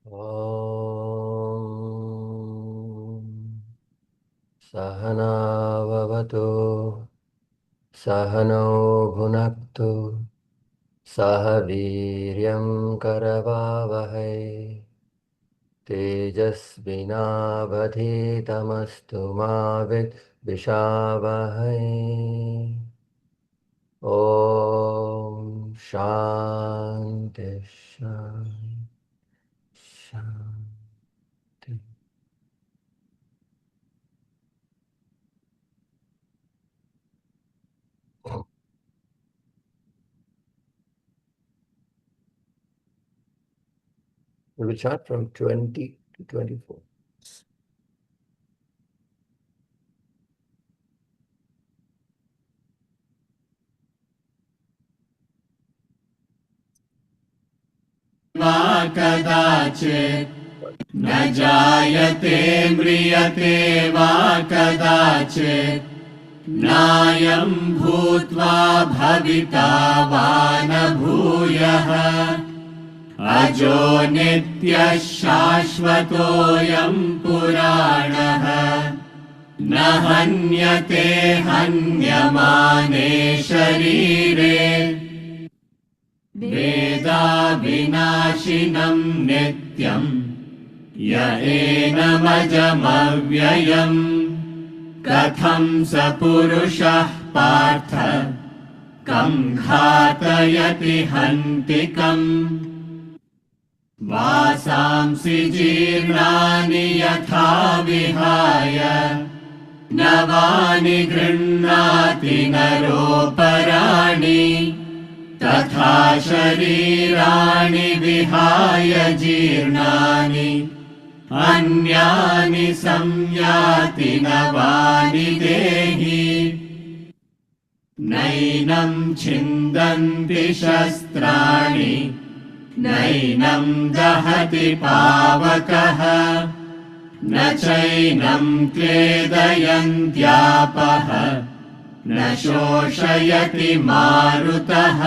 Om Sahana Vavatu Sahano Bhunaktu Sahaviryam Karavavahai Tejasvinavadhitamastu Mavit Vishavahai. Om Shanti Shanti Shanti. We will start from 20 to 24. वा कदाचित् न जायते म्रियते वा कदाचित् नायं भूत्वा भविता वा न भूयः अजो नित्यः शाश्वतोऽयं पुराणः न हन्यते हन्यमाने शरीरे वेदाविनाशिनं नित्यं य एनमजमव्ययम् कथं स पुरुषः पार्थ कं घातयति हन्तिकम् वासांसि जीर्णानि यथा विहाय नवानि गृह्णाति नरोपराणि तथा शरीराणि विहाय जीर्णानि अन्यानि संयाति नवानि देहि नैनं छिन्दन्ति शस्त्राणि नैनं दहति पावकः न चैनं क्लेदयन्त्यापः न शोषयति मारुतः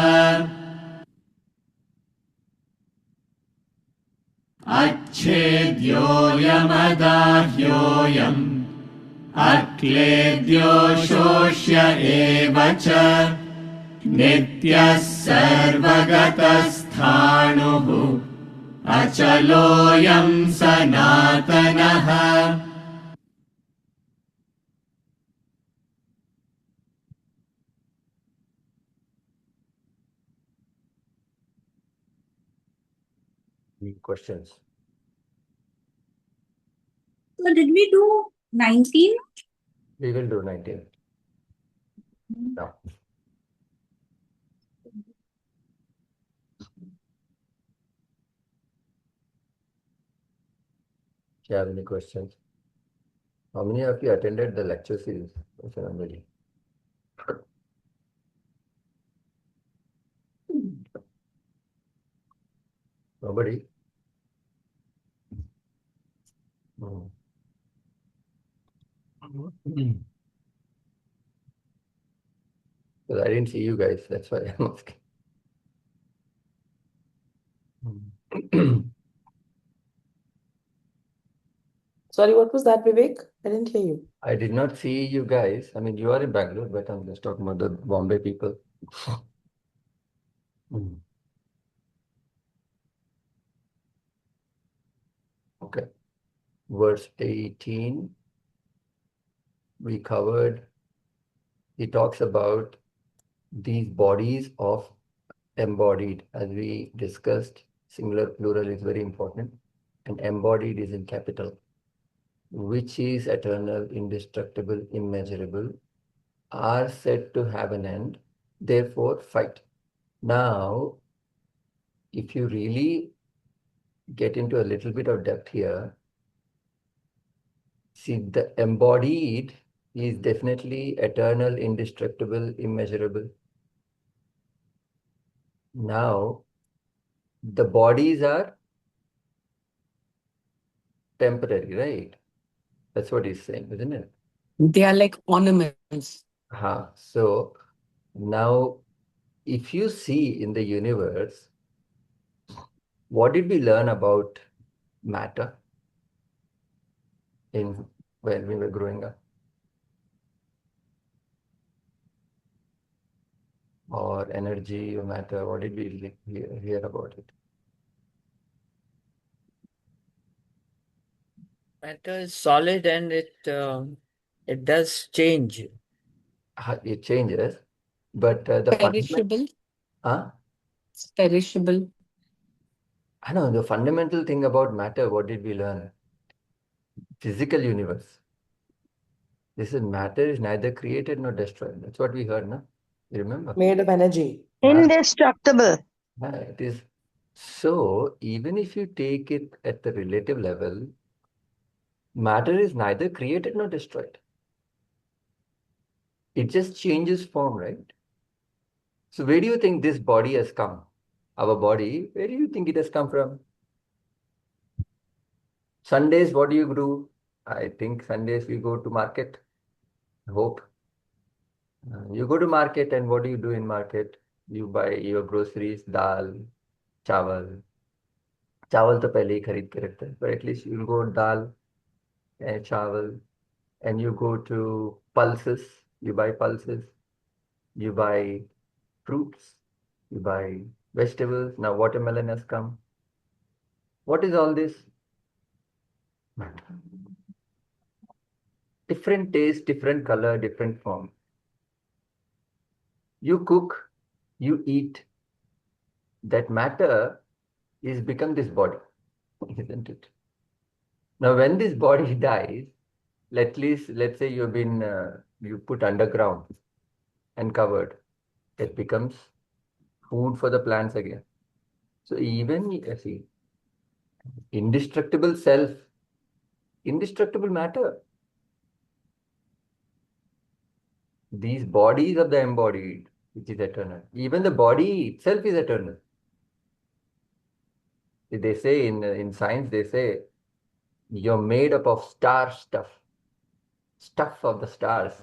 अच्छेद्योऽयमदाह्योऽयम् अक्लेद्यो शोष्य एव च नित्यः सर्वगतस्थाणुः अचलोऽयं सनातनः Any questions? So did we do 19? We will do 19 now. Do you have any questions? How many of you attended the lecture series? Somebody. Nobody? No. Because I didn't see you guys, that's why I'm asking. Sorry, what was that, Vivek? I didn't hear you. I did not see you guys. I mean, you are in Bangalore, but I'm just talking about the Bombay people. Okay. Verse 18, we covered, he talks about these bodies of embodied. As we discussed, singular plural is very important, and embodied is in capital, which is eternal, indestructible, immeasurable, are said to have an end, therefore fight. Now, if you really get into a little bit of depth here, see, the embodied is definitely eternal, indestructible, immeasurable. Now, the bodies are temporary, right? That's what he's saying, isn't it? They are like ornaments. So now, if you see in the universe, what did we learn about matter in when we were growing up? Or energy or matter? What did we hear about it? Matter is solid and it does change. It changes, but the Perishable. Huh? It's perishable. I know the fundamental thing about matter. What did we learn? Physical universe. This is matter is neither created nor destroyed. That's what we heard, no? You remember? Made of energy. Indestructible. It is. So even if you take it at the relative level, matter is neither created nor destroyed. It just changes form, right? So where do you think this body has come? Our body, where do you think it has come from? Sundays, what do you do? I think Sundays we go to market. I hope. You go to market and what do you do in market? You buy your groceries, dal, chawal. चावल तो पहले ही खरीद के रखते हैं, but at least you'll go dal and chawal, and you go to pulses. You buy pulses. You buy fruits. You buy vegetables. Now watermelon has come. What is all this? Different taste, different color, different form. You cook, you eat. That matter is become this body, isn't it? Now, when this body dies, let's say you've been you put underground and covered, it becomes food for the plants again. So even see, indestructible self, indestructible matter. These bodies of the embodied, which is eternal. Even the body itself is eternal. They say in science, they say you're made up of star stuff of the stars.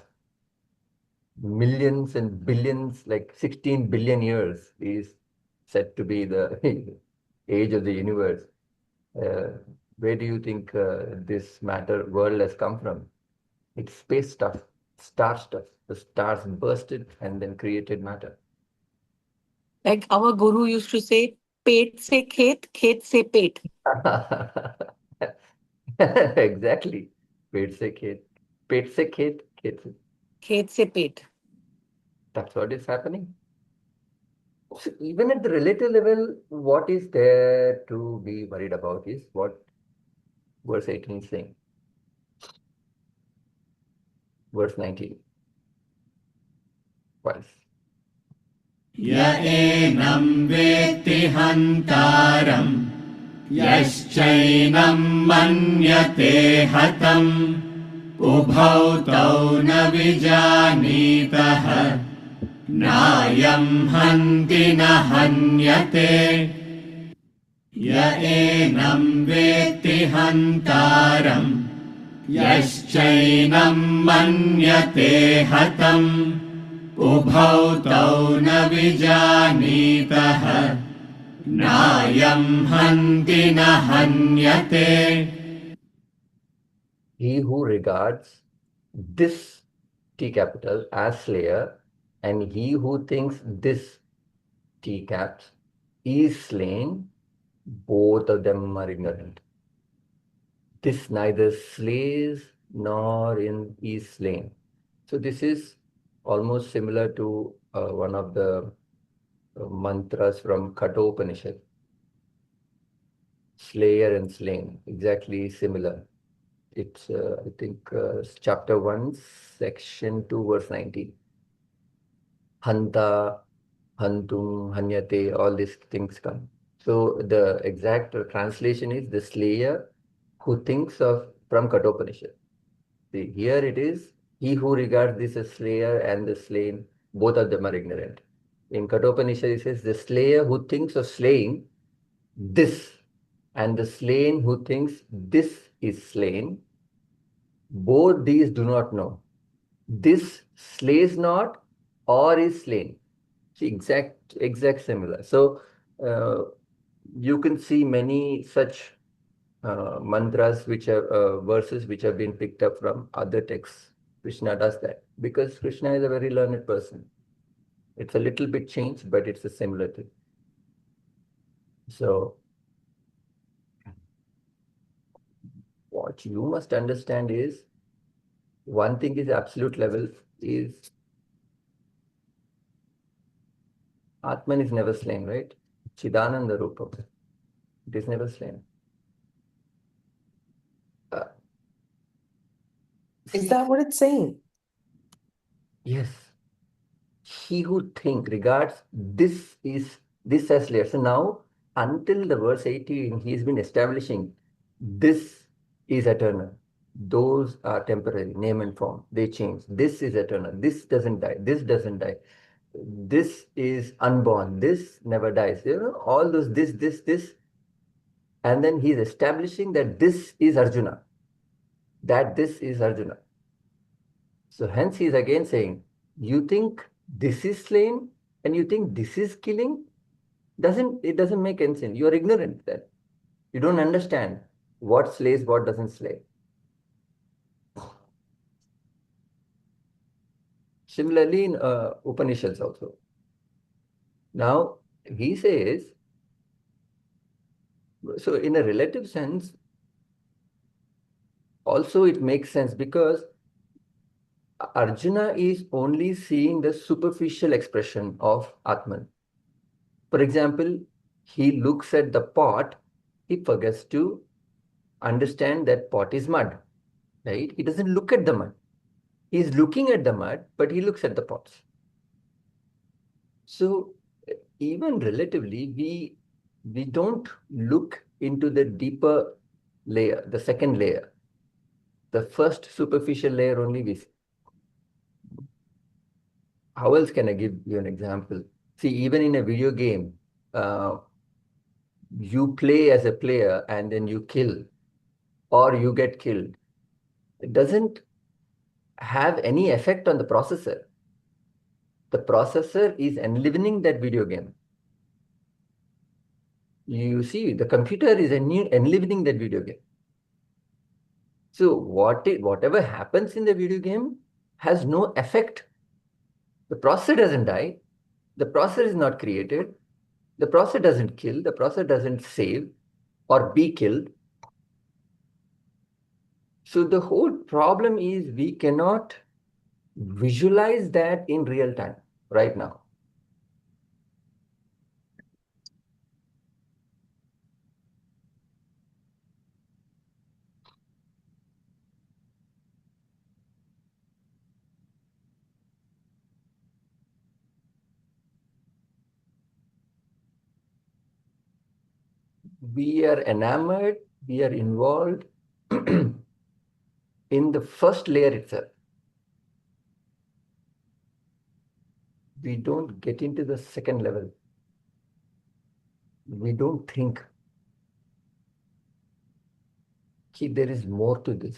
Millions and billions, like 16 billion years is said to be the age of the universe. Where do you think this matter world has come from? It's space stuff, star stuff. The stars bursted and then created matter. Like our guru used to say, पेट से खेत, खेत से पेट. Exactly. पेट से खेत, पेट से खेत, खेत से. खेत से पेट. That's what is happening. So even at the relative level, what is there to be worried about is what verse 18 is saying. Verse 19. Twice. य एनं वेत्ति हन्तारम् यश्चैनं मन्यते हतम् उभौ तौ न विजानीतः नायं हन्ति न हन्यते य एनं वेत्ति हन्तारम् यश्चैनं मन्यते हतम् उभौ तौ न विजानीतः नायं हन्ति न हन्यते. He who regards this T capital as slayer, and he who thinks this T caps is slain, both of them are ignorant. This neither slays nor is slain. So this is almost similar to one of the mantras from Kathopanishad. Slayer and slain, exactly similar. It's, I think, chapter 1, section 2, verse 19. Hanta, hantum, hanyate, all these things come. So the exact translation is the slayer who thinks of, from Kathopanishad. See, here it is, he who regards this as slayer and the slain, both of them are ignorant. In Kathopanishad, it says, the slayer who thinks of slaying this and the slain who thinks this is slain, both these do not know. This slays not or is slain. See, exact similar. So you can see many such mantras which are verses which have been picked up from other texts. Krishna does that because Krishna is a very learned person. It's a little bit changed, but it's a similar thing. So what you must understand is one thing is absolute level is Atman is never slain, right? Chidananda Rupa. It is never slain. Is that what it's saying? Yes. He who regards this as layer. So now, until the verse 18, he's been establishing this is eternal. Those are temporary, name and form. They change. This is eternal. This doesn't die. This doesn't die. This is unborn. This never dies. You know, all those this. And then he's establishing that this is Arjuna. That this is Arjuna. So hence he is again saying, you think this is slain and you think this is killing? It doesn't make any sense. You are ignorant then. You don't understand what slays, what doesn't slay. Similarly in Upanishads also. Now he says, so in a relative sense, also it makes sense because Arjuna is only seeing the superficial expression of Atman. For example, he looks at the pot, he forgets to understand that pot is mud, right? He doesn't look at the mud. He's looking at the mud, but he looks at the pots. So even relatively, we don't look into the deeper layer, the second layer. The first superficial layer only we see. How else can I give you an example? See, even in a video game, you play as a player and then you kill or you get killed. It doesn't have any effect on the processor. The processor is enlivening that video game. You see, the computer is enlivening that video game. So whatever happens in the video game has no effect. The processor doesn't die. The processor is not created. The processor doesn't kill. The processor doesn't save or be killed. So the whole problem is we cannot visualize that in real time right now. We are enamored, we are involved in the first layer itself. We don't get into the second level. We don't think, there is more to this.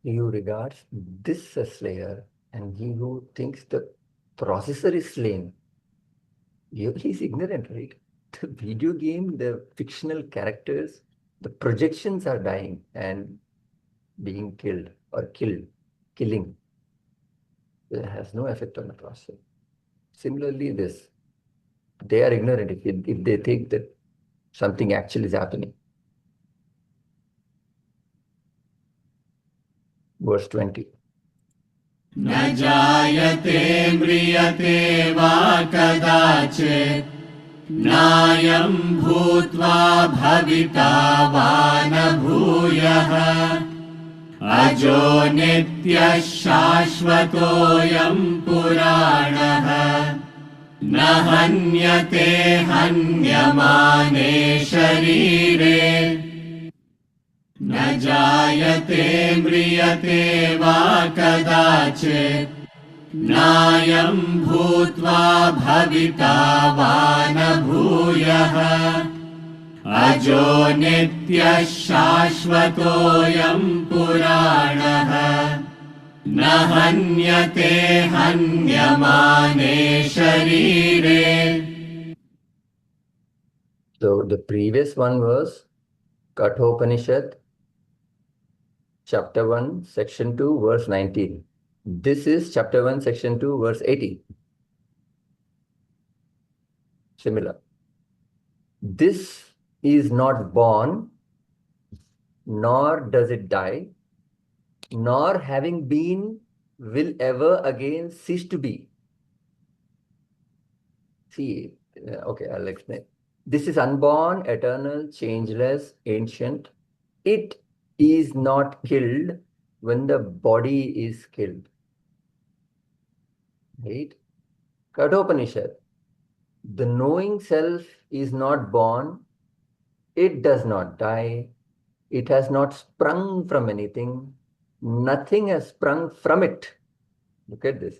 He who regards this as slayer and he who thinks the processor is slain, he is ignorant, right? The video game, the fictional characters, the projections are dying and being killed or killing. It has no effect on the processor. Similarly, they are ignorant if they think that something actually is happening. Verse 20. न जायते म्रियते वा कदाचित् नायं भूत्वा भविता वा न भूयः अजो नित्यः शाश्वतोऽयं पुराणः न हन्यते हन्यमाने शरीरे न जायते म्रियते वा कदाचित् नायं भूत्वा भविता वा न भूयः अजो नित्यः शाश्वतोऽयं पुराणः न हन्यते हन्यमाने शरीरे. So the previous one was Kathopanishad, chapter 1, section 2, verse 19. This is chapter 1, section 2, verse 18. Similar. This is not born, nor does it die, nor having been will ever again cease to be. See, okay, I'll explain. This is unborn, eternal, changeless, ancient. It is not killed when the body is killed. Right? Kathopanishad. The knowing self is not born, it does not die, it has not sprung from anything, nothing has sprung from it. Look at this.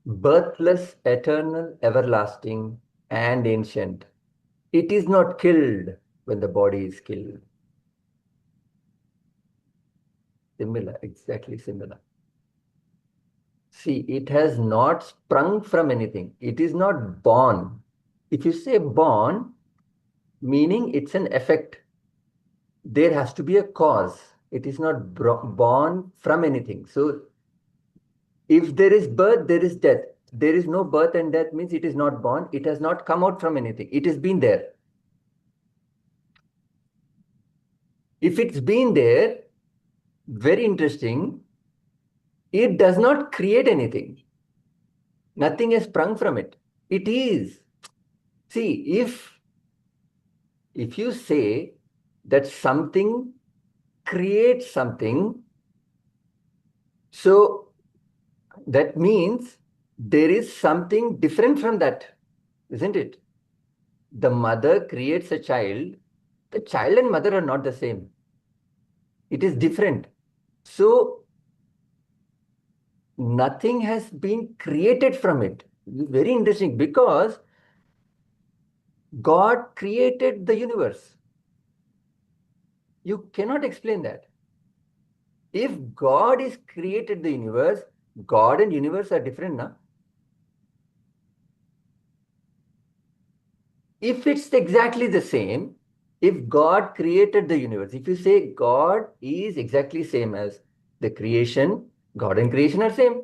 Birthless, eternal, everlasting, and ancient. It is not killed when the body is killed. Similar, exactly similar. See, it has not sprung from anything. It is not born. If you say born, meaning it's an effect, there has to be a cause. It is not born from anything. So, if there is birth, there is death. There is no birth and death means it is not born. It has not come out from anything. It has been there. If it's been there, very interesting, it does not create anything. Nothing has sprung from it. It is. See, if you say that something creates something, so that means there is something different from that, isn't it? The mother creates a child. The child and mother are not the same. It is different. So nothing has been created from it. Very interesting because God created the universe. You cannot explain that. If God is created the universe, God and universe are different, na? If it's exactly the same, if God created the universe, if you say God is exactly same as the creation, God and creation are same.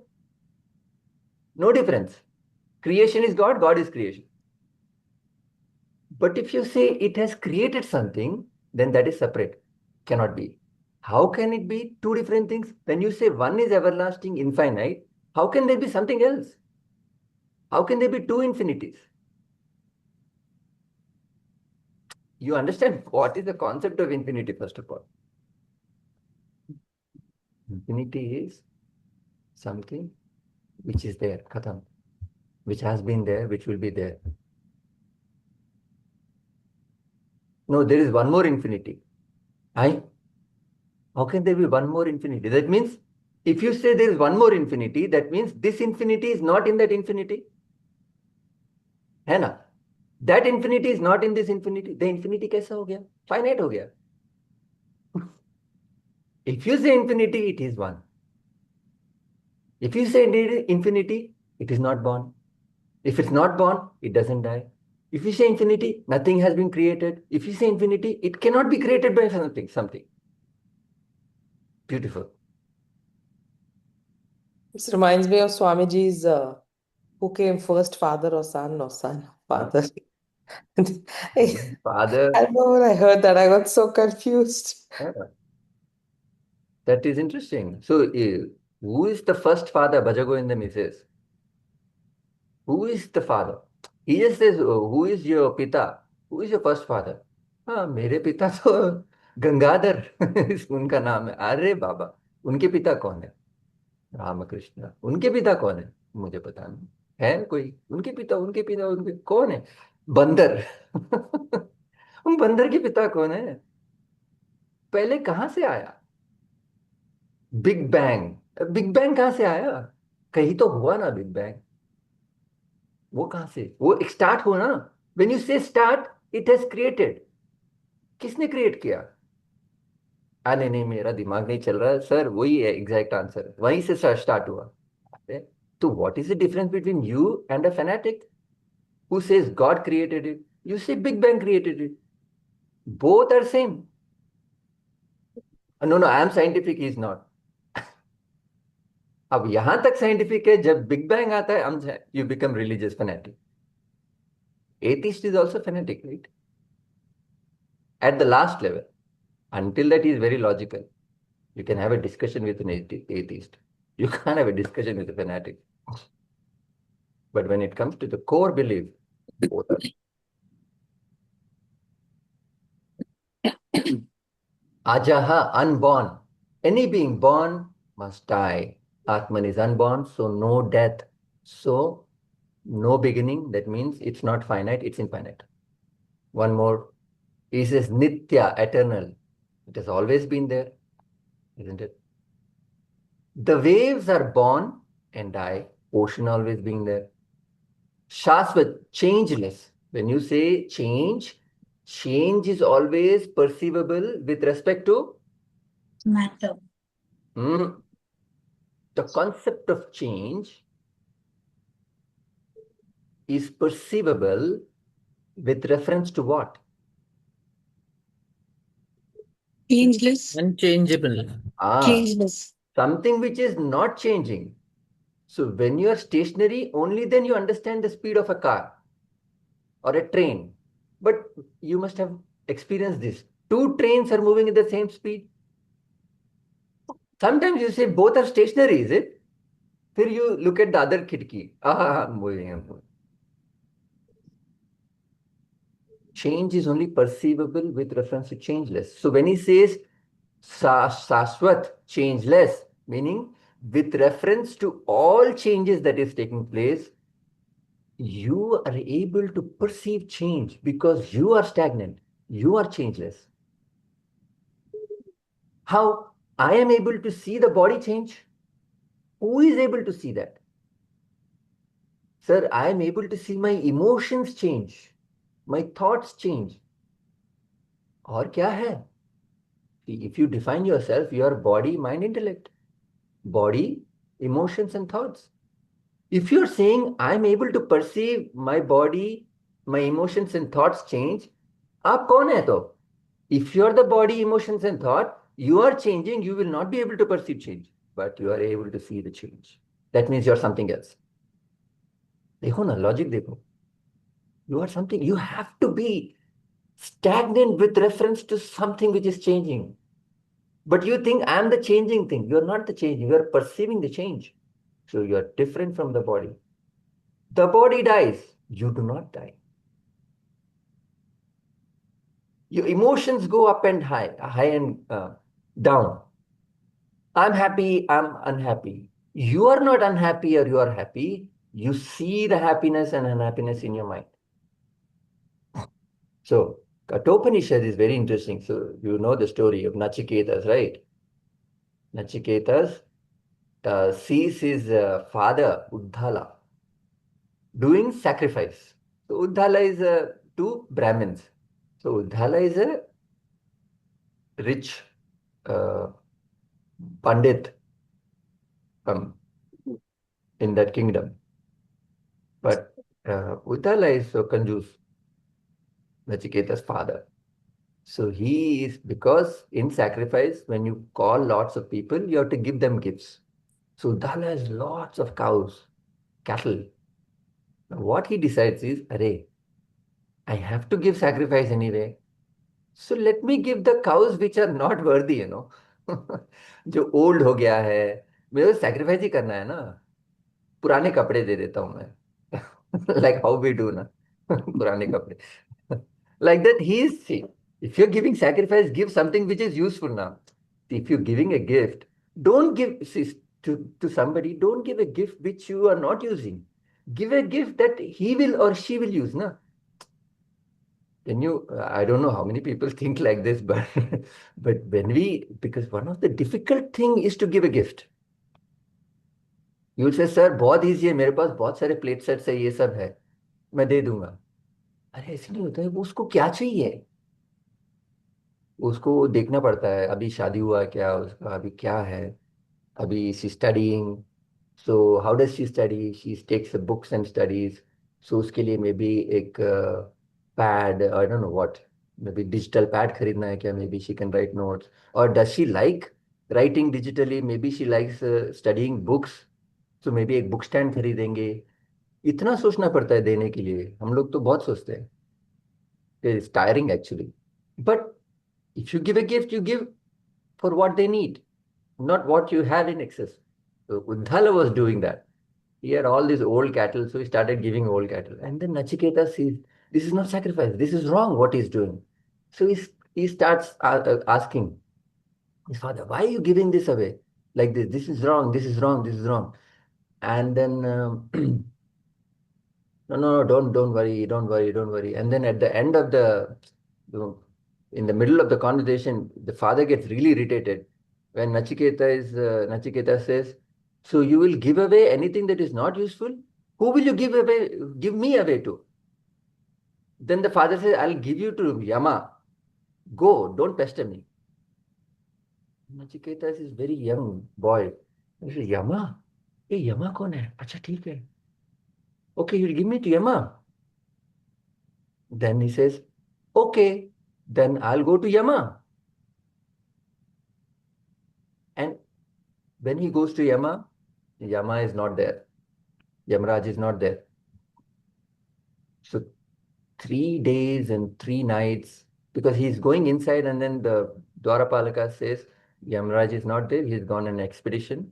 No difference. Creation is God, God is creation. But if you say it has created something, then that is separate. Cannot be. How can it be two different things? When you say one is everlasting, infinite, how can there be something else? How can there be two infinities? You understand what is the concept of infinity, first of all? Infinity is something which is there, khatam, which has been there, which will be there. No, there is one more infinity. How can there be one more infinity? That means if you say there is one more infinity, that means this infinity is not in that infinity. है ना? That infinity is not in this infinity. The infinity कैसा हो गया? Finite हो गया. If you say infinity, it is one. If you say infinity, it is not born. If it's not born, it doesn't die. If you say infinity, nothing has been created. If you say infinity, it cannot be created by something. Beautiful. This reminds me of Swamiji's who came first, father or son, father. Father, I know when I heard that, I got so confused. yeah, that is interesting. So, who is the first father? Bhajagovindam, he says. Who is the father? He just says, "Oh, who is your pita? Who is your first father? हाँ मेरे पिता तो गंगाधर उनका नाम है अरे बाबा उनके पिता कौन है रामकृष्ण उनके पिता कौन है मुझे पता नहीं है कोई उनके पिता कौन है बंदर उन बंदर के पिता कौन है पहले कहाँ से आया बिग बैंग कहाँ से आया कहीं तो हुआ ना बिग बैंग वो कहाँ से वो एक स्टार्ट हुआ ना व्हेन यू से स्टार्ट इट हैज क्रिएटेड किसने क्रिएट किया नहीं नहीं, मेरा दिमाग नहीं चल रहा सर, वही है एग्जैक्ट आंसर, वहीं से स्टार्ट हुआ। अरे, तो what is the difference between you and a fanatic who says God created it, you say big bang created it, both are same. No no, I am scientific, is not. अब यहां तक scientific है, जब big bang आता है हम, you become religious fanatic. Atheist is also fanatic, right? At the last level, until that he is very logical. You can have a discussion with an atheist. You can't have a discussion with a fanatic. But when it comes to the core belief, both are. Ajaha, unborn. Any being born must die. Atman is unborn, so no death. So no beginning. That means it's not finite, it's infinite. One more. He says Nitya, eternal. It has always been there, isn't it? The waves are born and die. Ocean always being there. Shaswat, changeless. When you say change, change is always perceivable with respect to Matter. the concept of change is perceivable with reference to what? Changeless. Unchangeable. Changeless. Something which is not changing. So when you are stationary, only then you understand the speed of a car or a train. But you must have experienced this. Two trains are moving at the same speed. Sometimes you say both are stationary, is it? Then you look at the other khidki. I'm moving, I'm moving. Change is only perceivable with reference to changeless. So when he says Saswat, changeless, meaning with reference to all changes that is taking place, you are able to perceive change because you are stagnant, you are changeless. How I am able to see the body change? Who is able to see that? Sir, I am able to see my emotions change, my thoughts change. और क्या है? If you define yourself, you are body, mind, intellect. Body, emotions, and thoughts. If you're saying I'm able to perceive my body, my emotions, and thoughts change, आप कौन है तो? If you're the body, emotions, and thought, you are changing, you will not be able to perceive change, but you are able to see the change. That means you're something else. देखो ना, logic देखो. You are something, you have to be stagnant with reference to something which is changing. But you think I'm the changing thing. You're not the changing, you're perceiving the change. So you're different from the body. The body dies, you do not die. Your emotions go up and high and down. I'm happy, I'm unhappy. You are not unhappy or you are happy. You see the happiness and unhappiness in your mind. So Kathopanishad is very interesting. So you know the story of Nachiketas, right? Nachiketas sees his father, Uddhala, doing sacrifice. So Uddhala is two Brahmins. So Uddhala is a rich uh, Pandit in that kingdom. But Uddhala is so kanjus, Nachiketa's father. So he is, because in sacrifice, when you call lots of people, you have to give them gifts. So Uddhala has lots of cows, cattle. Now what he decides is, Array, I have to give sacrifice anyway. So let me give the cows which are not worthy, जो old हो गया है, मुझे sacrifice ही करना है ना, पुराने कपड़े दे देता हूं मैं. लाइक हाउ वी डू ना, पुराने कपड़े. Like that, he is, see, if you're giving sacrifice, give something which is useful now. If you're giving a gift, don't give, see, to somebody, don't give a gift which you are not using. Give a gift that he will or she will use, na. Can you, I don't know how many people think like this, but but when we, because one of the difficult thing is to give a gift. You will say, sir बहुत easy है, मेरे पास बहुत सारे plate sets है, ये सब है, मैं दे दूंगा. अरे ऐसे नहीं होता है, वो उसको क्या चाहिए? उसको देखना पड़ता है अभी शादी हुआ क्या उसका, अभी क्या है, अभी she studying, so how does she study, she takes books and studies, so उसके लिए मे बी एक pad, I don't know what, maybe digital pad खरीदना है क्या, maybe she can write notes, और does she like writing digitally, maybe she likes studying books, so maybe एक book stand खरीदेंगे। इतना सोचना पड़ता है देने के लिए, हम लोग तो बहुत सोचते हैं, it's tiring actually, but if you give a gift, you give for what they need, not what you have in excess. So Uddhala was doing that. He had all these old cattle, so he started giving old cattle. And then Nachiketa sees this is not sacrifice, this is wrong what he's doing. So he starts asking his father, why are you giving this away like this? This is wrong, this is wrong, this is wrong. And then no, no, no, don't worry, don't worry, don't worry. And then at the end of you know, in the middle of the conversation, the father gets really irritated when Nachiketa says, "So you will give away anything that is not useful? Who will you give me away to?" Then the father says, "I'll give you to Yama. Go, don't pester me." Nachiketa is very young boy. He says, "Yama? Hey, Yama कौन है? अच्छा ठीक है. Okay, you'll give me to Yama." Then he says, okay, then I'll go to Yama. And when he goes to Yama, Yama is not there. Yamaraj is not there. So 3 days and 3 nights, because he's going inside, and then the Dwarapalaka says, Yamaraj is not there. He's gone on an expedition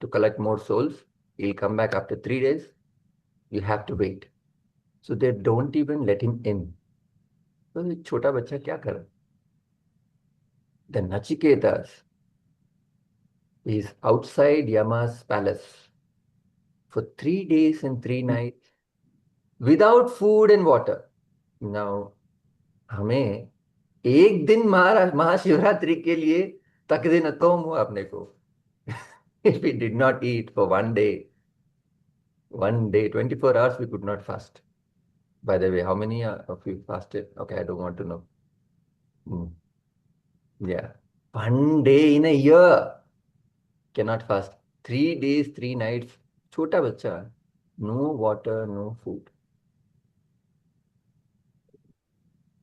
to collect more souls. He'll come back after 3 days. You have to wait. So they don't even let him in. So ये छोटा बच्चा क्या कर? The Nachiketas is outside Yama's palace for 3 days and 3 nights without food and water. Now, हमें एक दिन महाशिवरात्रि के लिए तक दिन कम हुआ अपने को. If we did not eat for one day, 24 hours, we could not fast. By the way, how many of you fasted? Okay, I don't want to know. Yeah. One day in a year cannot fast. 3 days, 3 nights. छोटा बच्चा. No water, no food.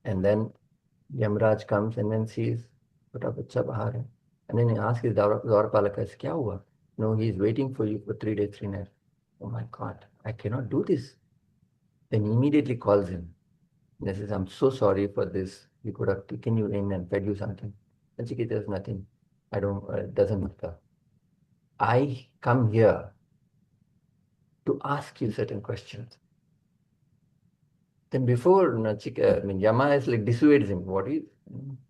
And then Yamraj comes and then sees छोटा बच्चा बाहर है. And then he asks his Dwarapalaka, क्या हुआ? No, he is waiting for you for 3 days, 3 nights. Oh my God, I cannot do this. Then he immediately calls him. And he says, I'm so sorry for this. We could have taken you in and fed you something. And Chikita says, nothing. I don't, it doesn't matter. I come here to ask you certain questions. Then before Yama is like dissuades him. What is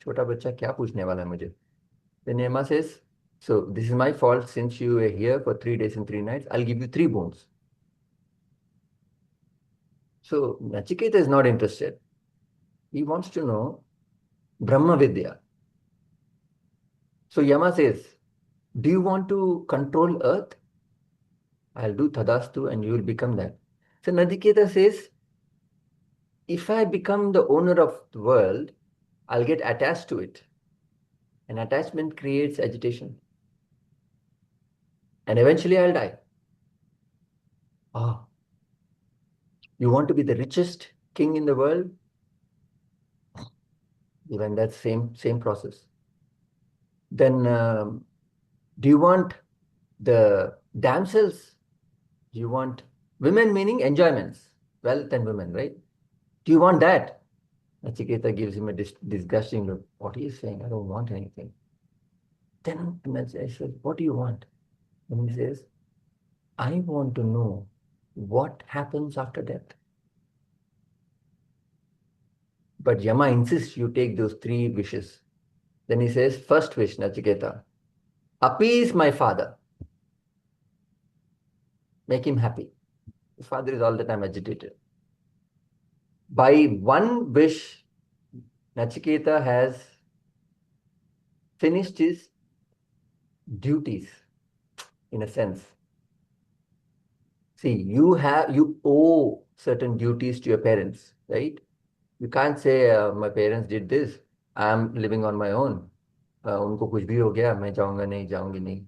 छोटा बच्चा क्या पूछने वाला है मुझे? Then Yama says, so this is my fault since you were here for 3 days and 3 nights. I'll give you 3 boons. So Nachiketa is not interested. He wants to know Brahma Vidya. So Yama says, do you want to control earth? I'll do Tadastu and you will become that. So Nachiketa says, if I become the owner of the world, I'll get attached to it. And attachment creates agitation. And eventually I'll die. Oh, you want to be the richest king in the world? Even that same process. Then do you want the damsels? Do you want women, meaning enjoyments, wealth and women, right? Do you want that? Nachiketa gives him a disgusting look. What are you saying? I don't want anything. Then I said, what do you want? And he says, I want to know what happens after death. But Yama insists you take those 3 wishes. Then he says, first wish, Nachiketa, appease my father. Make him happy. His father is all the time agitated. By one wish, Nachiketa has finished his duties, in a sense. See, you owe certain duties to your parents, right? You can't say, my parents did this, I am living on my own. उनको कुछ भी हो गया, मैं जाऊंगा नहीं, जाऊंगी नहीं.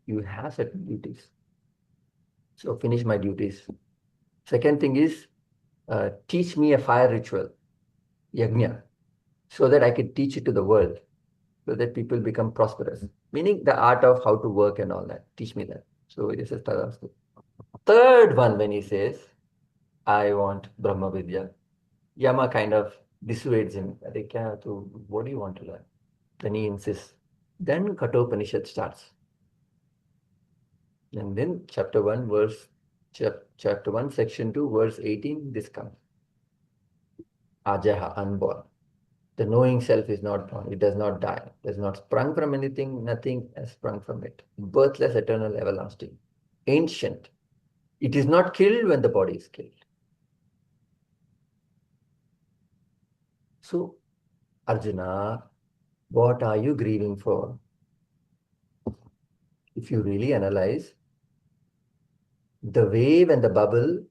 You have certain duties. So finish my duties. Second thing is, teach me a fire ritual, yajna, so that I can teach it to the world, so that people become prosperous. Meaning the art of how to work and all that. Teach me that. So this is Tadastu. Third one, when he says, I want Brahma Vidya, Yama kind of dissuades him. "Arey kya tu, what do you want to learn?" Then he insists. Then Kathopanishad starts. And then chapter 1, chapter 1, section 2, verse 18, this comes. Ajaha, unborn. The knowing self is not born. It does not die. It does not sprung from anything. Nothing has sprung from it. Birthless, eternal, everlasting. Ancient. It is not killed when the body is killed. So, Arjuna, what are you grieving for? If you really analyze, the wave and the bubble,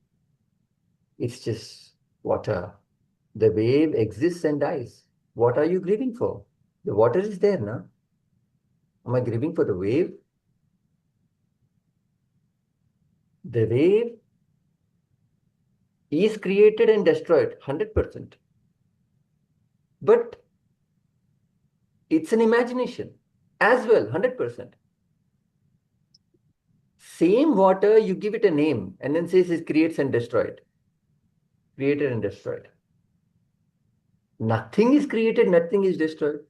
it's just water. The wave exists and dies. What are you grieving for? The water is there, na? Am I grieving for the wave? The wave is created and destroyed, 100%. But it's an imagination as well, 100%. Same water, you give it a name and then says it creates and destroyed. Created and destroyed. Nothing is created, nothing is destroyed.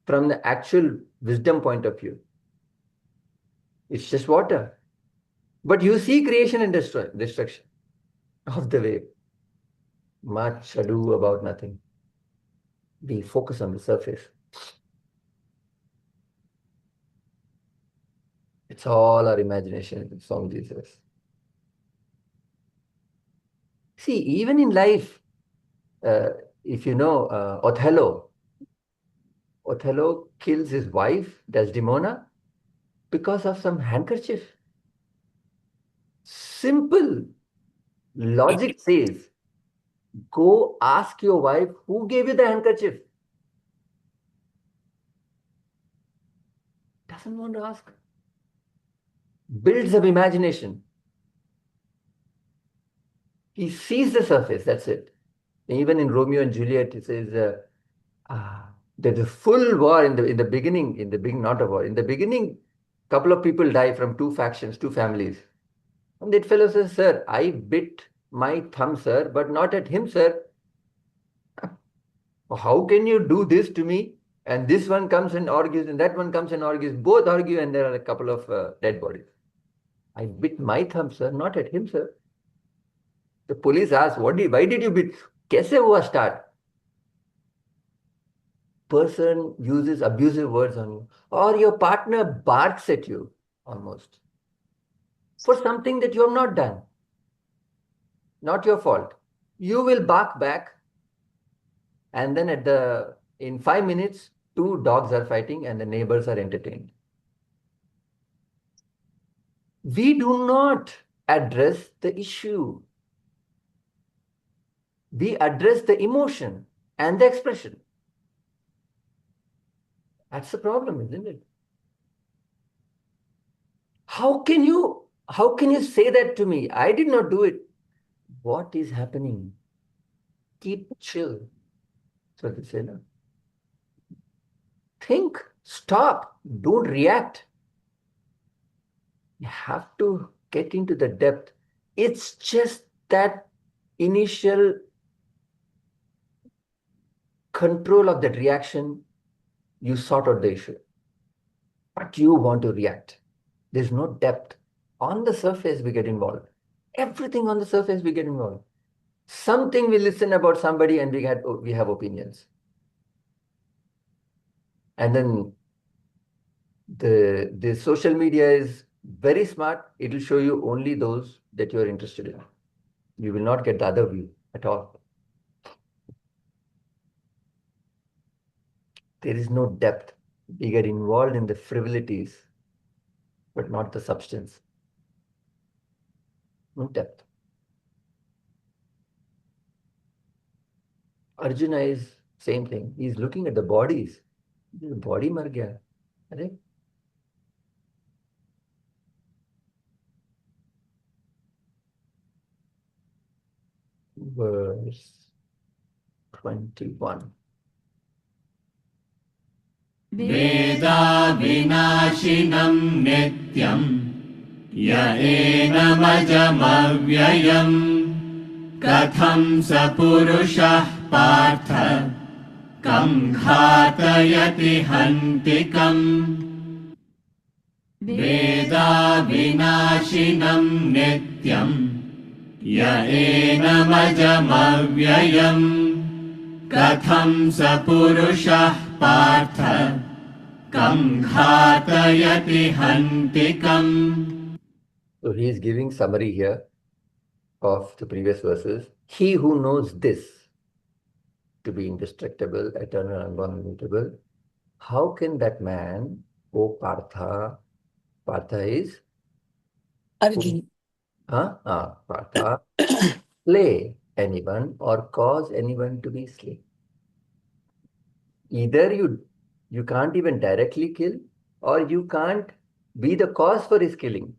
From the actual wisdom point of view, it's just water. But you see creation and destruction of the wave. Much ado about nothing. We focus on the surface. It's all our imagination, Swamiji says. See, even in life, if you know Othello kills his wife, Desdemona, because of some handkerchief. Simple logic says, go ask your wife who gave you the handkerchief. Doesn't want to ask. Builds up imagination. He sees the surface, that's it. Even in Romeo and Juliet, it says there's a full war in the beginning, not a war. In the beginning, couple of people die from two factions, two families. And that fellow says, "Sir, I bit my thumb, sir, but not at him, sir. How can you do this to me?" And this one comes and argues, and that one comes and argues. Both argue, and there are a couple of dead bodies. "I bit my thumb, sir, not at him, sir." The police asks, why did you beat? Kaise hua start? Person uses abusive words on you, or your partner barks at you almost for something that you have not done. Not your fault. You will bark back, and then in 5 minutes, two dogs are fighting and the neighbors are entertained. We do not address the issue. We address the emotion and the expression. That's the problem, isn't it? How can you say that to me? I did not do it. What is happening? Keep chill. So they say, no. Think, stop, don't react. You have to get into the depth. It's just that initial control of that reaction, you sort out the issue. But you want to react. There's no depth. On the surface, we get involved. Everything on the surface, we get involved. Something we listen about somebody and we have opinions. And then the social media is very smart. It will show you only those that you are interested in. You will not get the other view at all. There is no depth. We get involved in the frivolities, but not the substance. No depth. Arjuna is same thing. He's looking at the bodies. The body mar gaya. Are? Verse 21. वेदाविनाशिनं नित्यं य एनमजमव्ययम् कथं स पुरुषः पार्थ कं घातयति हन्तिकम् वेदाविनाशिनं नित्यं य एनमजमव्ययम् कथं स पुरुषः पार्थ कं घातयति हन्तिकम्. So he is giving summary here of the previous verses. He who knows this to be indestructible, eternal, unborn, how can that man, O Partha, Partha is Arjun. Partha, slay anyone or cause anyone to be slain? Either you can't even directly kill, or you can't be the cause for his killing.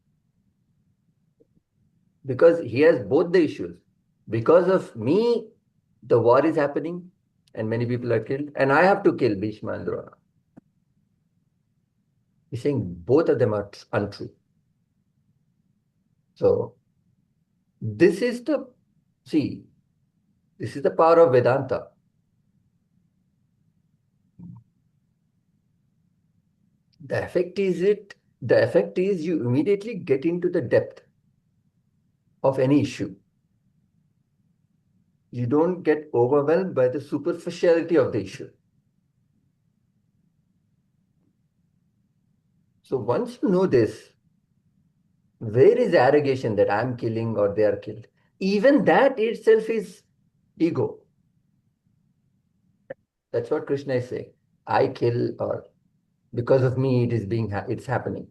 Because he has both the issues. Because of me, the war is happening and many people are killed, and I have to kill Bhishma and Drona. He's saying both of them are untrue. So, this is the power of Vedanta. The effect is you immediately get into the depth of any issue. You don't get overwhelmed by the superficiality of the issue. So once you know this, where is the arrogation that I'm killing or they are killed? Even that itself is ego. That's what Krishna is saying. I kill, or because of me it's happening.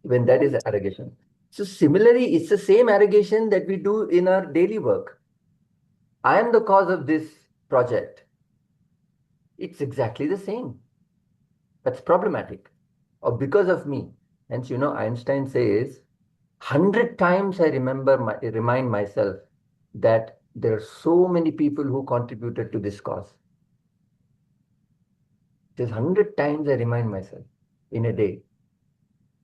Even that is arrogation. So similarly, it's the same arrogation that we do in our daily work. I am the cause of this project. It's exactly the same. That's problematic. Or because of me. Hence, Einstein says, 100 times I remind myself that there are so many people who contributed to this cause. Just 100 times I remind myself in a day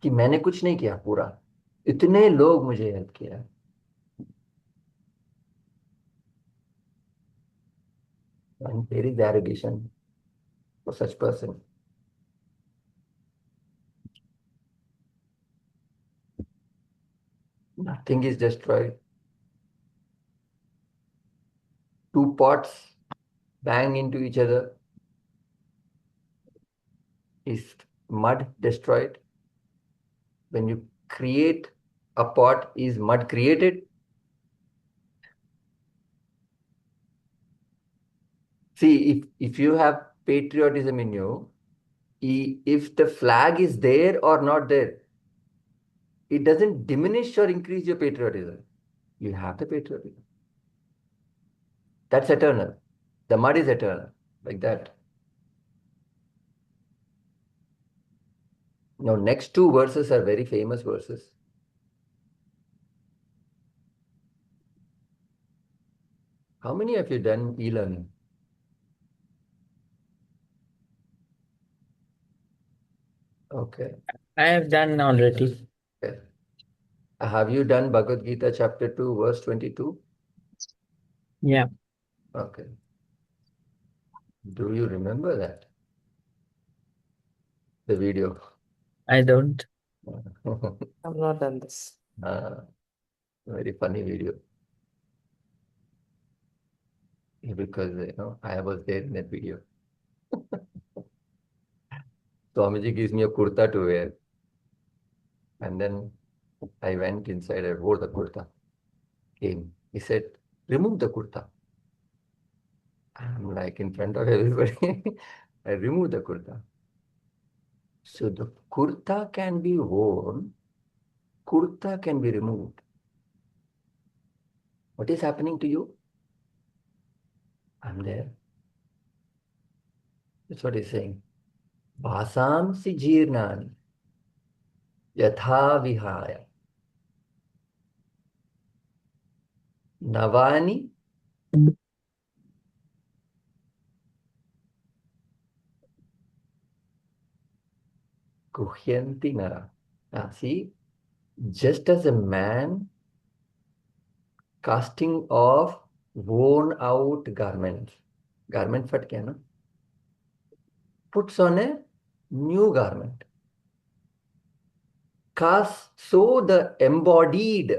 कि मैंने कुछ नहीं किया पूरा, इतने लोग मुझे help किया. And there is arrogation for such person. Nothing is destroyed. Two pots bang into each other. Is mud destroyed? When you create a pot, is mud created? See, if you have patriotism in you, if the flag is there or not there, it doesn't diminish or increase your patriotism. You have the patriotism. That's eternal. The mud is eternal, like that. Now, next two verses are very famous verses. How many of you done e-learning? Okay. I have done already. Okay. Have you done Bhagavad Gita Chapter 2, verse 22? Yeah, Okay. Do you remember that? The video. I don't. I've not done this. Very funny video. Because, I was there in that video. Swamiji gives me a kurta to wear. And then I went inside, I wore the kurta. Came. He said, remove the kurta. I'm like in front of everybody. I removed the kurta. So the kurta can be worn, kurta can be removed. What is happening to you? I'm there. That's what he's saying. Vasamsi jirnani yatha vihaya navani guhyanti nara. Now, see, just as a man casting off worn out garments, garment फट गया ना, puts on a new garment. So the embodied,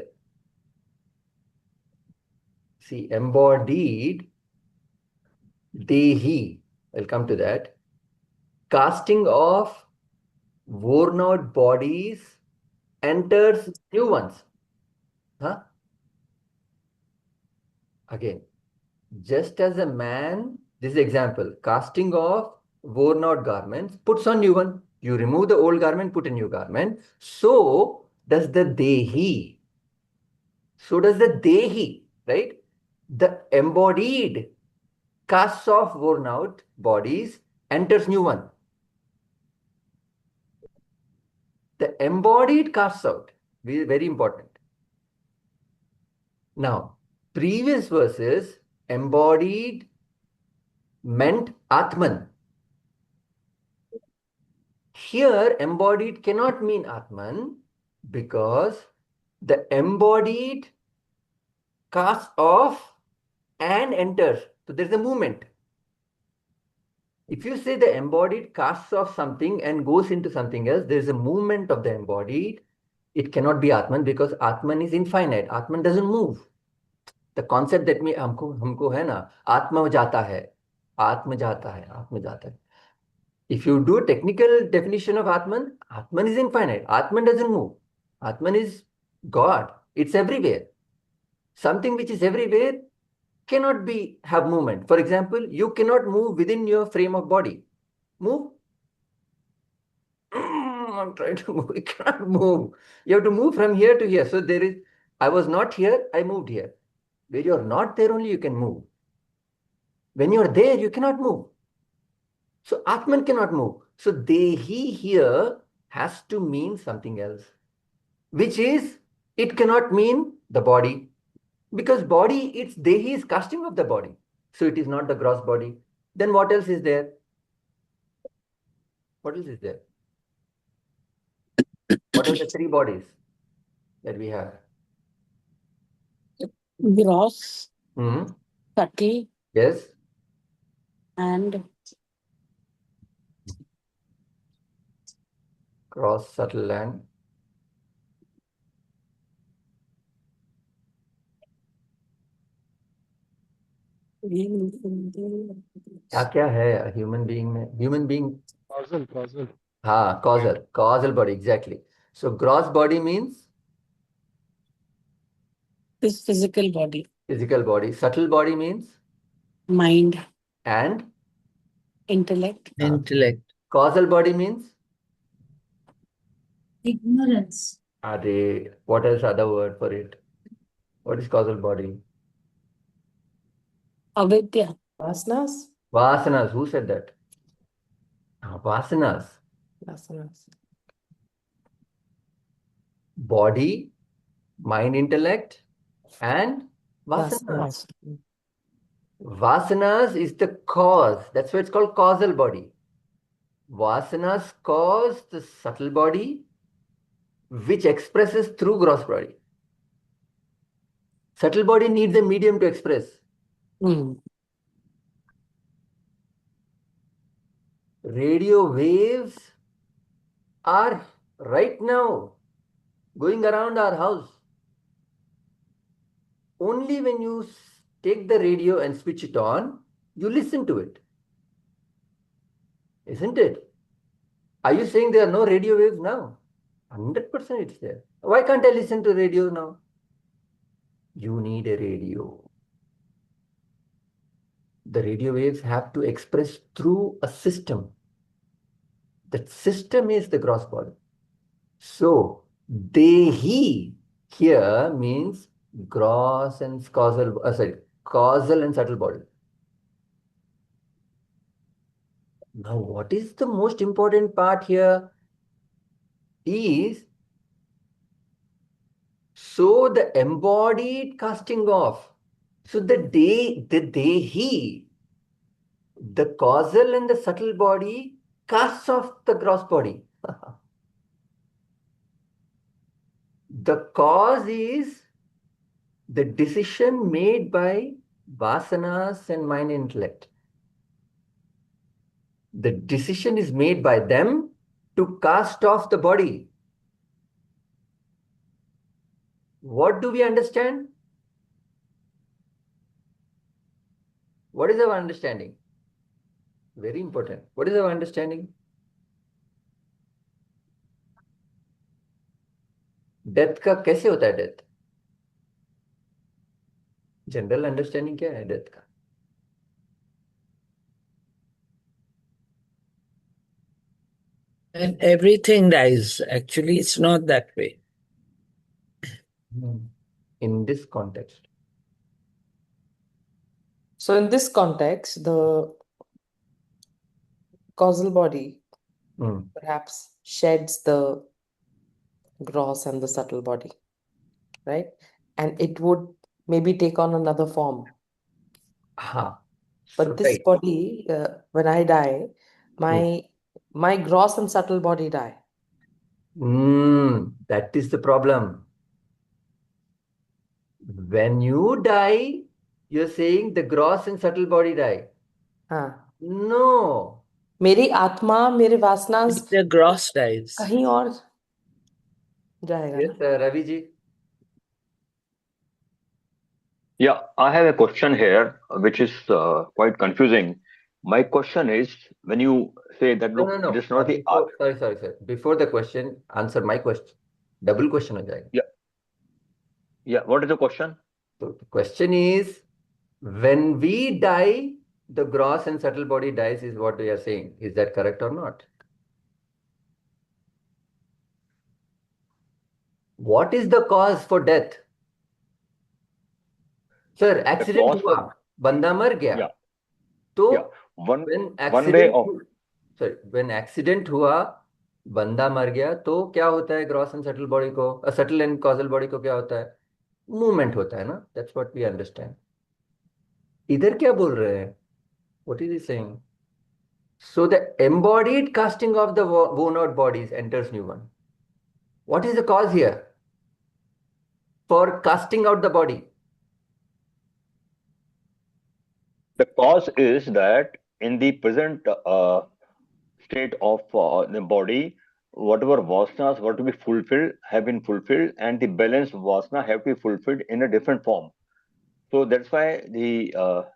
see, embodied dehi, I'll come to that, casting off worn out bodies enters new ones. Huh? Again, just as a man, this is example, casting off worn out garments, puts on new one. You remove the old garment, put a new garment. So does the dehi. So does the dehi, right? The embodied casts off worn out bodies, enters new one. The embodied casts out. Very important. Now, previous verses, embodied meant Atman. Here, embodied cannot mean Atman because the embodied casts off and enters. So there's a movement. If you say the embodied casts off something and goes into something else, there's a movement of the embodied. It cannot be Atman because Atman is infinite. Atman doesn't move. The concept that हमको है ना, आत्मा जाता है, आत्मा जाता है, आत्मा जाता है. If you do a technical definition of Atman, Atman is infinite. Atman doesn't move. Atman is God. It's everywhere. Something which is everywhere cannot have movement. For example, you cannot move within your frame of body. Move. I'm trying to move. You cannot move. You have to move from here to here. So I was not here, I moved here. Where you're not there only you can move. When you're there, you cannot move. So Atman cannot move. So Dehi here has to mean something else, which is, it cannot mean the body. Because body, it's Dehi is casting of the body. So it is not the gross body. Then what else is there? What else is there? What are the three bodies that we have? Gross, Hmm. subtle, Yes. and Gross, subtle, and क्या है human being में? Human being Causal. हाँ, causal body, exactly. So gross body means this physical body, physical body. Subtle body means mind, and intellect, Intellect. causal body means Ignorance. what else other word for it? What is causal body? avidya, Vasanas? Vasanas. Who said that? Vasanas. Vasanas. Body, mind, intellect, and vasanas. Vasanas. Vasanas is the cause. That's why it's called causal body. Vasanas cause the subtle body, which expresses through gross body. Subtle body needs a medium to express. Radio waves are right now going around our house. Only when you take the radio and switch it on, you listen to it. Isn't it? Are you saying there are no radio waves now? 100% it's there. Why can't I listen to radio now? You need a radio. The radio waves have to express through a system. That system is the gross body. So, Dehi here means gross and causal and subtle body. Now, what is the most important part here is, so the embodied casting off. So the causal and the subtle body casts off the gross body. The cause is the decision made by vasanas and mind intellect. The decision is made by them to cast off the body. What do we understand? What is our understanding? Very important. What is our understanding? Death का कैसे होता है death? General understanding क्या है death का? And everything dies. Actually, it's not that way. In this context. So in this context, the causal body perhaps sheds the gross and the subtle body, right? And it would maybe take on another form. But So this right. body, when I die, my gross and subtle body die. That is the problem. When you die, you're saying the gross and subtle body die. No. मेरी आत्मा, मेरे वासनास The gross dies. कहीं और जाएगा Yes, ना? Ravi ji. Yeah, I have a question here, which is quite confusing. My question is, when you say that, look, No. it is not the Sorry. Before the question, answer my question. Double question हो जाएगा. Yeah. What is the question? So the question is, when we die, the gross and subtle body dies, is what we are saying. Is that correct or not? What is the cause for death? Sir, accident cause हुआ, बंदा मर गया. Yeah. तो Yeah. One when way of when accident हुआ, बंदा मर गया, तो क्या होता है ग्रॉस एंड सटल बॉडी को, सटल एंड कॉजल बॉडी को क्या होता है? मूवमेंट होता है ना. That's what we understand. इधर क्या बोल रहे हैं? What is he saying? So the embodied casting of the worn out bodies enters new one. What is the cause here for casting out the body? the cause is that in the present state of the body, whatever vasanas were to be fulfilled have been fulfilled, and the balanced vasana have to be fulfilled in a different form. So that's why the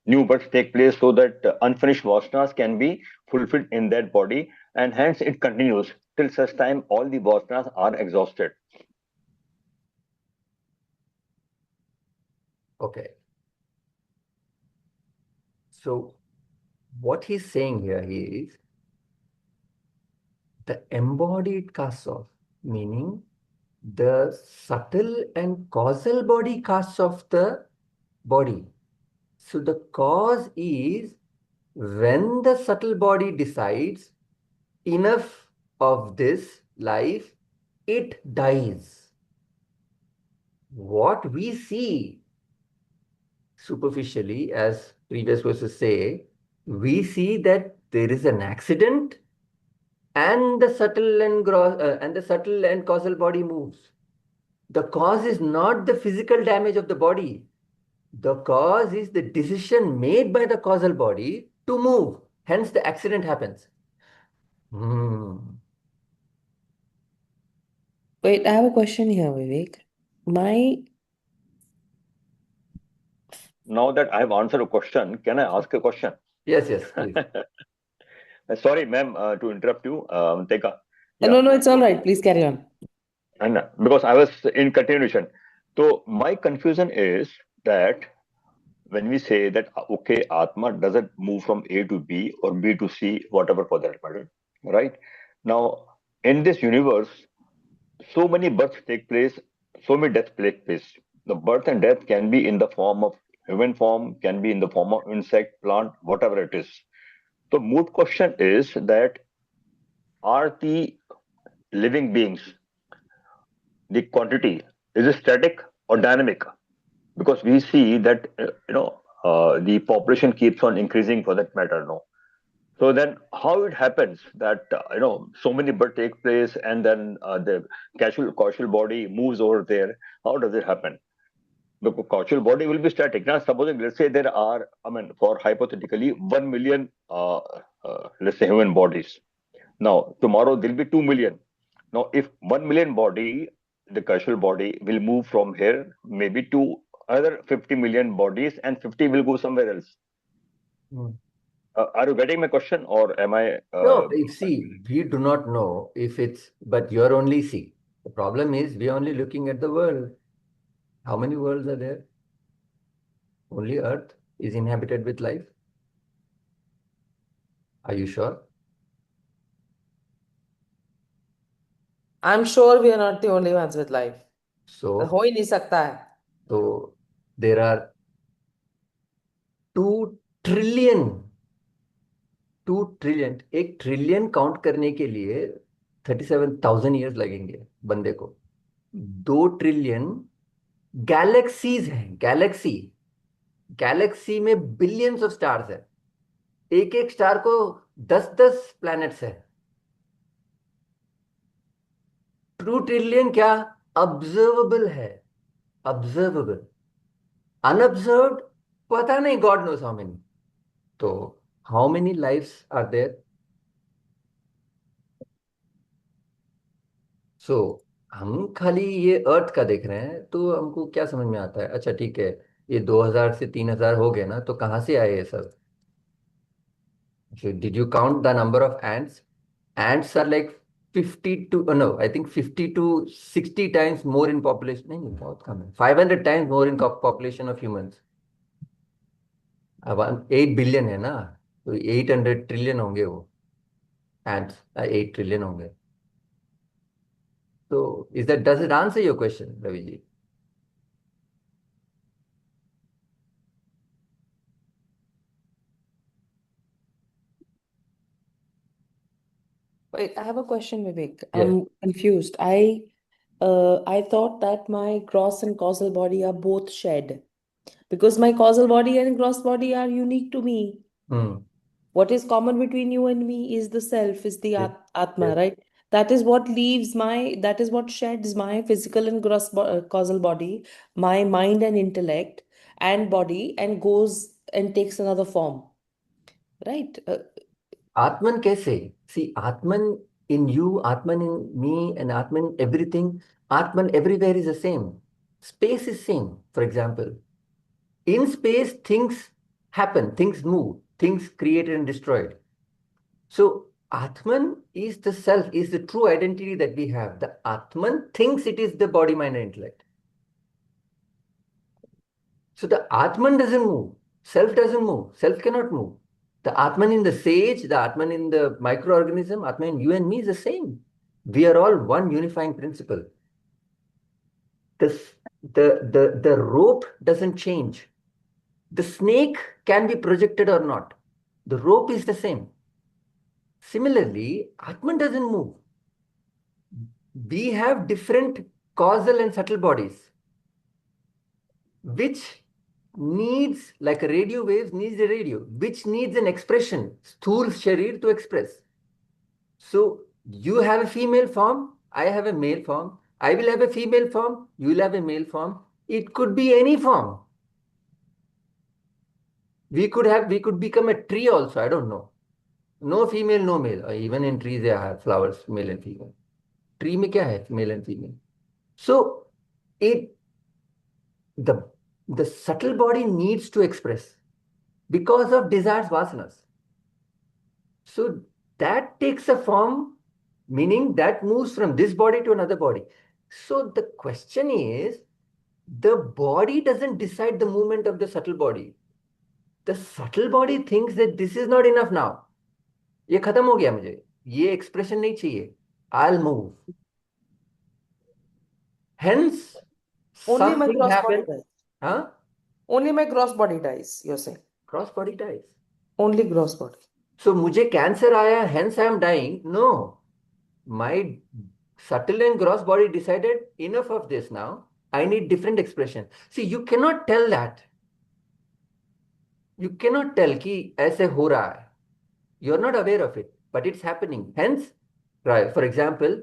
new births take place, so that unfinished vasanas can be fulfilled in that body, and hence it continues till such time all the vasanas are exhausted. Okay. So what he's saying here is the embodied casts off, meaning the subtle and causal body casts off the body. So the cause is when the subtle body decides enough of this life, it dies. What we see superficially, as previous verses say, we see that there is an accident and the subtle and causal body moves. The cause is not the physical damage of the body. The cause is the decision made by the causal body to move. Hence, the accident happens. Wait, I have a question here, Vivek. Now that I have answered a question, can I ask a question? Yes, please. Sorry, ma'am, to interrupt you, Teka. No, it's all right. Please carry on. And because I was in continuation. So my confusion is that when we say that, okay, Atma doesn't move from A to B or B to C, whatever for that matter, right? Now, in this universe, so many births take place, so many deaths take place. The birth and death can be in the form of human form, can be in the form of insect, plant, whatever it is. So moot question is that are the living beings, the quantity, is it static or dynamic? Because we see that the population keeps on increasing for that matter. No, so then how it happens that so many births take place and then the causal body moves over there? How does it happen? The causal body will be static. Now, supposing, let's say there are, I mean, for hypothetically 1 million, let's say human bodies. Now, tomorrow there'll be 2 million. Now, if 1 million body, the causal body will move from here maybe to other 50 million bodies, and 50 will go somewhere else. Hmm. Are you getting my question, or am I? No, see, we do not know if it's, but you're only see. The problem is we're only looking at the world. How many worlds are there? Only Earth is inhabited with life. Are you sure? I'm sure we are not the only ones with life. So, हो ही नहीं सकता है. so there are 2 trillion, 2 trillion, एक trillion count करने के लिए 37,000 years लगेंगे बंदे को. 2 ट्रिलियन गैलेक्सीज हैं, गैलेक्सी. गैलेक्सी में बिलियंस ऑफ स्टार्स है. एक एक स्टार को 10-10 प्लैनेट्स है. 2 ट्रिलियन क्या ऑब्जर्वेबल है, ऑब्जर्वेबल. अनऑब्जर्व्ड पता नहीं, गॉड नोस हाउ मेनी. तो how many lifes are there? So हम खाली ये अर्थ का देख रहे हैं तो हमको क्या समझ में आता है? अच्छा ठीक है, ये 2000 से 3000 हो गए ना, तो कहाँ से आए ये सब? Did you count the number of ants? Ants are like 50 to no, I think 50 to 60 times more in population. नहीं, बहुत कम है. 500 times more in population of humans. अब 8 बिलियन है ना, तो 800 ट्रिलियन होंगे वो ants. 8 ट्रिलियन होंगे. तो does it answer your question, Ravi ji? Wait, I have a question, Vivek. Yes. I'm confused. I thought that my gross and causal body are both shed because my causal body and gross body are unique to me. Hmm. What is common between you and me is the self, is the Yes. Atma, Yes. right? That is what that is what sheds my physical and causal body, my mind and intellect and body, and goes and takes another form, right? Atman कैसे? See, Atman in you, Atman in me, and Atman everything. Atman everywhere is the same. Space is same. For example, in space things happen, things move, things created and destroyed. So Atman is the self, is the true identity that we have. The Atman thinks it is the body, mind, and intellect. So the Atman doesn't move. Self doesn't move. Self cannot move. The Atman in the sage, the Atman in the microorganism, Atman in you and me is the same. We are all one unifying principle. This, the rope doesn't change. The snake can be projected or not. The rope is the same. Similarly, Atman doesn't move. We have different causal and subtle bodies, which needs, like a radio waves needs a radio, which needs an expression, sthul sharir, to express. So you have a female form, I have a male form, I will have a female form, you will have a male form. It could be any form. We could become a tree also, I don't know. No female, no male. Even in trees they have flowers, male and female. Tree में क्या है, male and female? So it the the subtle body needs to express because of desires, vasanas. So that takes a form, meaning that moves from this body to another body. So the question is, the body doesn't decide the movement of the subtle body. The subtle body thinks that this is not enough now. ये खत्म हो गया मुझे, ये expression नहीं चाहिए. I'll move. Hence, Only my something gross body happened. dies. Huh? Only my gross body dies, you're saying. Cross body dies. Only gross body. So मुझे cancer आया, hence I am dying. No, my subtle and gross body decided enough of this now. I need different expression. See, you cannot tell that. You cannot tell कि ऐसे हो रहा है. You're not aware of it, but it's happening. Hence, right, for example,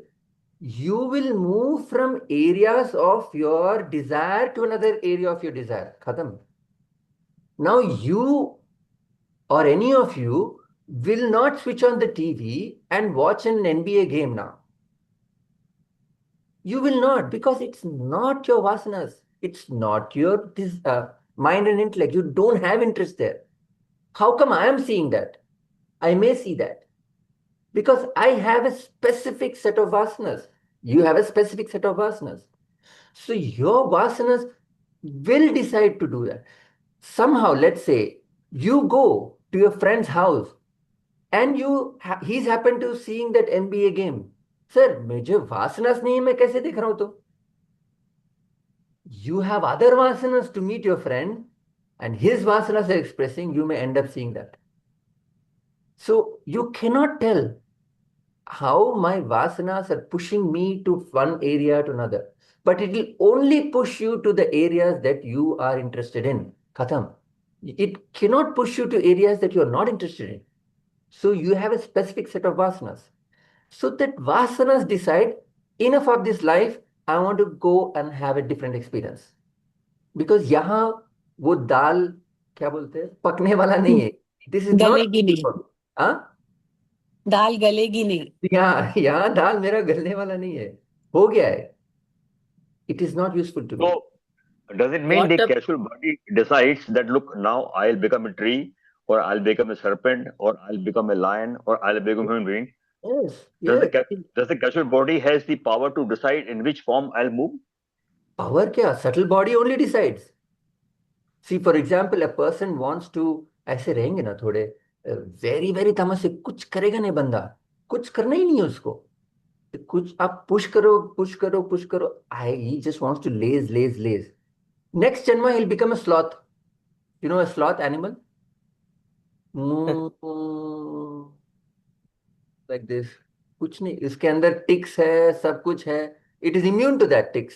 you will move from areas of your desire to another area of your desire. Khatam. Now you or any of you will not switch on the TV and watch an NBA game now. You will not, because it's not your vasanas. It's not your mind and intellect. You don't have interest there. How come I am seeing that? I may see that. Because I have a specific set of vasanas. You have a specific set of vasanas. So your vasanas will decide to do that. Somehow, let's say you go to your friend's house and he's happened to seeing that NBA game. Sir, मुझे vasanas नहीं है, मैं कैसे देख रहा हूं तो? You have other vasanas to meet your friend, and his vasanas are expressing, you may end up seeing that. So you cannot tell how my vasanas are pushing me to one area to another. But it will only push you to the areas that you are interested in. Khatam. It cannot push you to areas that you are not interested in. So you have a specific set of vasanas. So that vasanas decide, enough of this life, I want to go and have a different experience. Because यहाँ वो दाल क्या बोलते हैं पकने वाला नहीं है. This is not. गलेगी नहीं. हाँ दाल गलेगी नहीं. यहाँ दाल मेरा गलने वाला नहीं है. हो गया है. It is not useful to me. So, does it mean What the ab- casual body decides that, look, now I'll become a tree, or I'll become a serpent, or I'll become a lion, or I'll become a human being? Yes, Does the, yes. does the casual body has the power to decide in which form I'll move? Power क्या? Subtle body only decides. See, for example, a person wants to ऐसे रहेंगे ना थोड़े very very तमस से कुछ करेगा नहीं बंदा. कुछ करना ही नहीं है उसको. कुछ आप पुश करो पुश करो पुश करो. He just wants to laze. Next janma he'll become a sloth. You know a sloth animal? Like this. कुछ नहीं, इसके अंदर टिक्स है, सब कुछ है. It is immune to that ticks.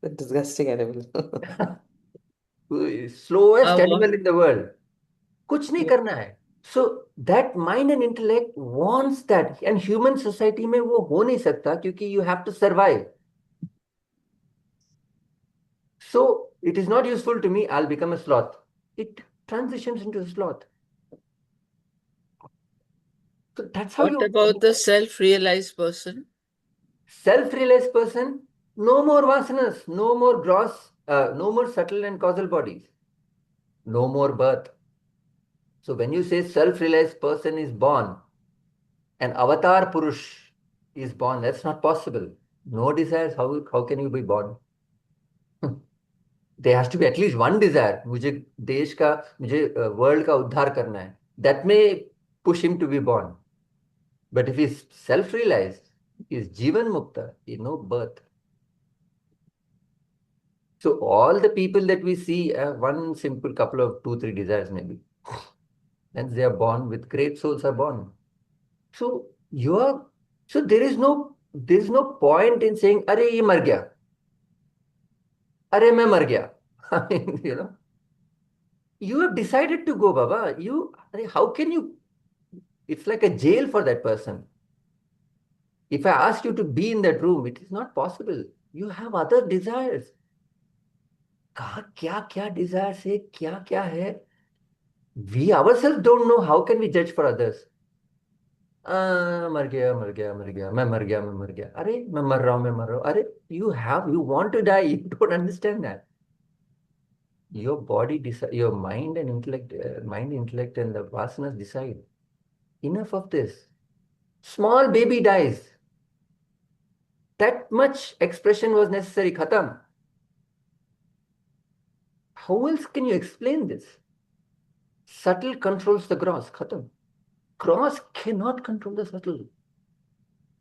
A disgusting animal. Slowest what- animal in the world. कुछ नहीं करना है. So that mind and intellect wants that, and human society में वो हो नहीं सकता क्योंकि you have to survive. So it is not useful to me. I'll become a sloth. It transitions into a sloth. So that's how What about the self-realized person? self-realized person. No more vasanas, no more gross, no more subtle and causal bodies, no more birth. So when you say self-realized person is born, an avatar Purush is born, that's not possible. No desires, how can you be born? There has to be at least one desire. मुझे देश का, मुझे world का उद्धार करना है. That may push him to be born. But if he's self-realized, he's Jivan Mukta, no birth. So all the people that we see have one simple couple of 2-3 desires maybe. And they are born with great souls are born. So there is no point in saying, "Arey ye mar gaya. Arey main mar gaya." I mean, you have decided to go, Baba. How can you? It's like a jail for that person. If I ask you to be in that room, it is not possible. You have other desires. कहा क्या desires है, क्या है? We ourselves don't know. How can we judge for others? मर गया मैं मर गया. अरे मैं मर रहा हूँ. अरे you want to die. You don't understand that. Your body decide, your mind and intellect and the vasanas decide. Enough of this. Small baby dies. That much expression was necessary. Khatam. How else can you explain this? Subtle controls the gross. Khatam. Gross cannot control the subtle.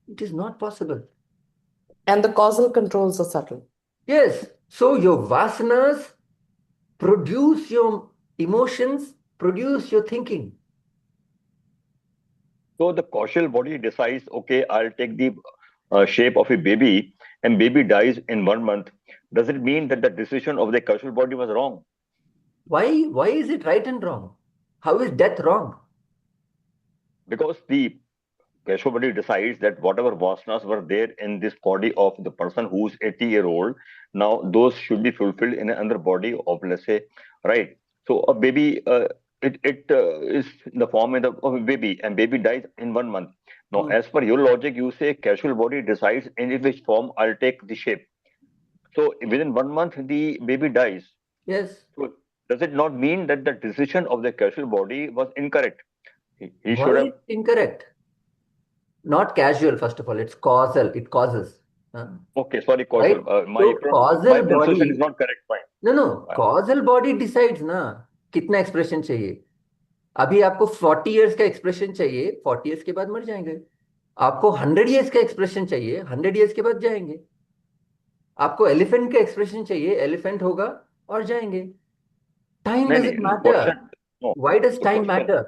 It is not possible. And the causal controls are subtle. Yes. So your vasanas produce your emotions, produce your thinking. So the causal body decides, okay, I'll take the shape of a baby, and baby dies in 1 month. Does it mean that the decision of the causal body was wrong? Why is it right and wrong? How is death wrong? Because the causal body decides that whatever vasanas were there in this body of the person who's 80-year-old, now those should be fulfilled in another body of, let's say, right? So a baby, it is in the form of a baby, and baby dies in 1 month. Now, Hmm. as per your logic, you say causal body decides in which form I'll take the shape. So within 1 month, the baby dies. Yes. So does it not mean that the decision of the causal body was incorrect? He Why should have. it's incorrect? Not casual, first of all. It's causal. It causes. Huh? Okay, sorry, Right? causal. So My causal pronunciation is body. not correct. Fine. No, causal body decides ना कितना expression चाहिए. अभी आपको 40 years का expression चाहिए, 40 years के बाद मर जाएंगे. आपको 100 इयर्स का एक्सप्रेशन चाहिए, 100 इयर्स के बाद जाएंगे. आपको एलिफेंट का एक्सप्रेशन चाहिए, एलिफेंट होगा और जाएंगे. Time No, doesn't no, matter. no. Why does The time question, matter?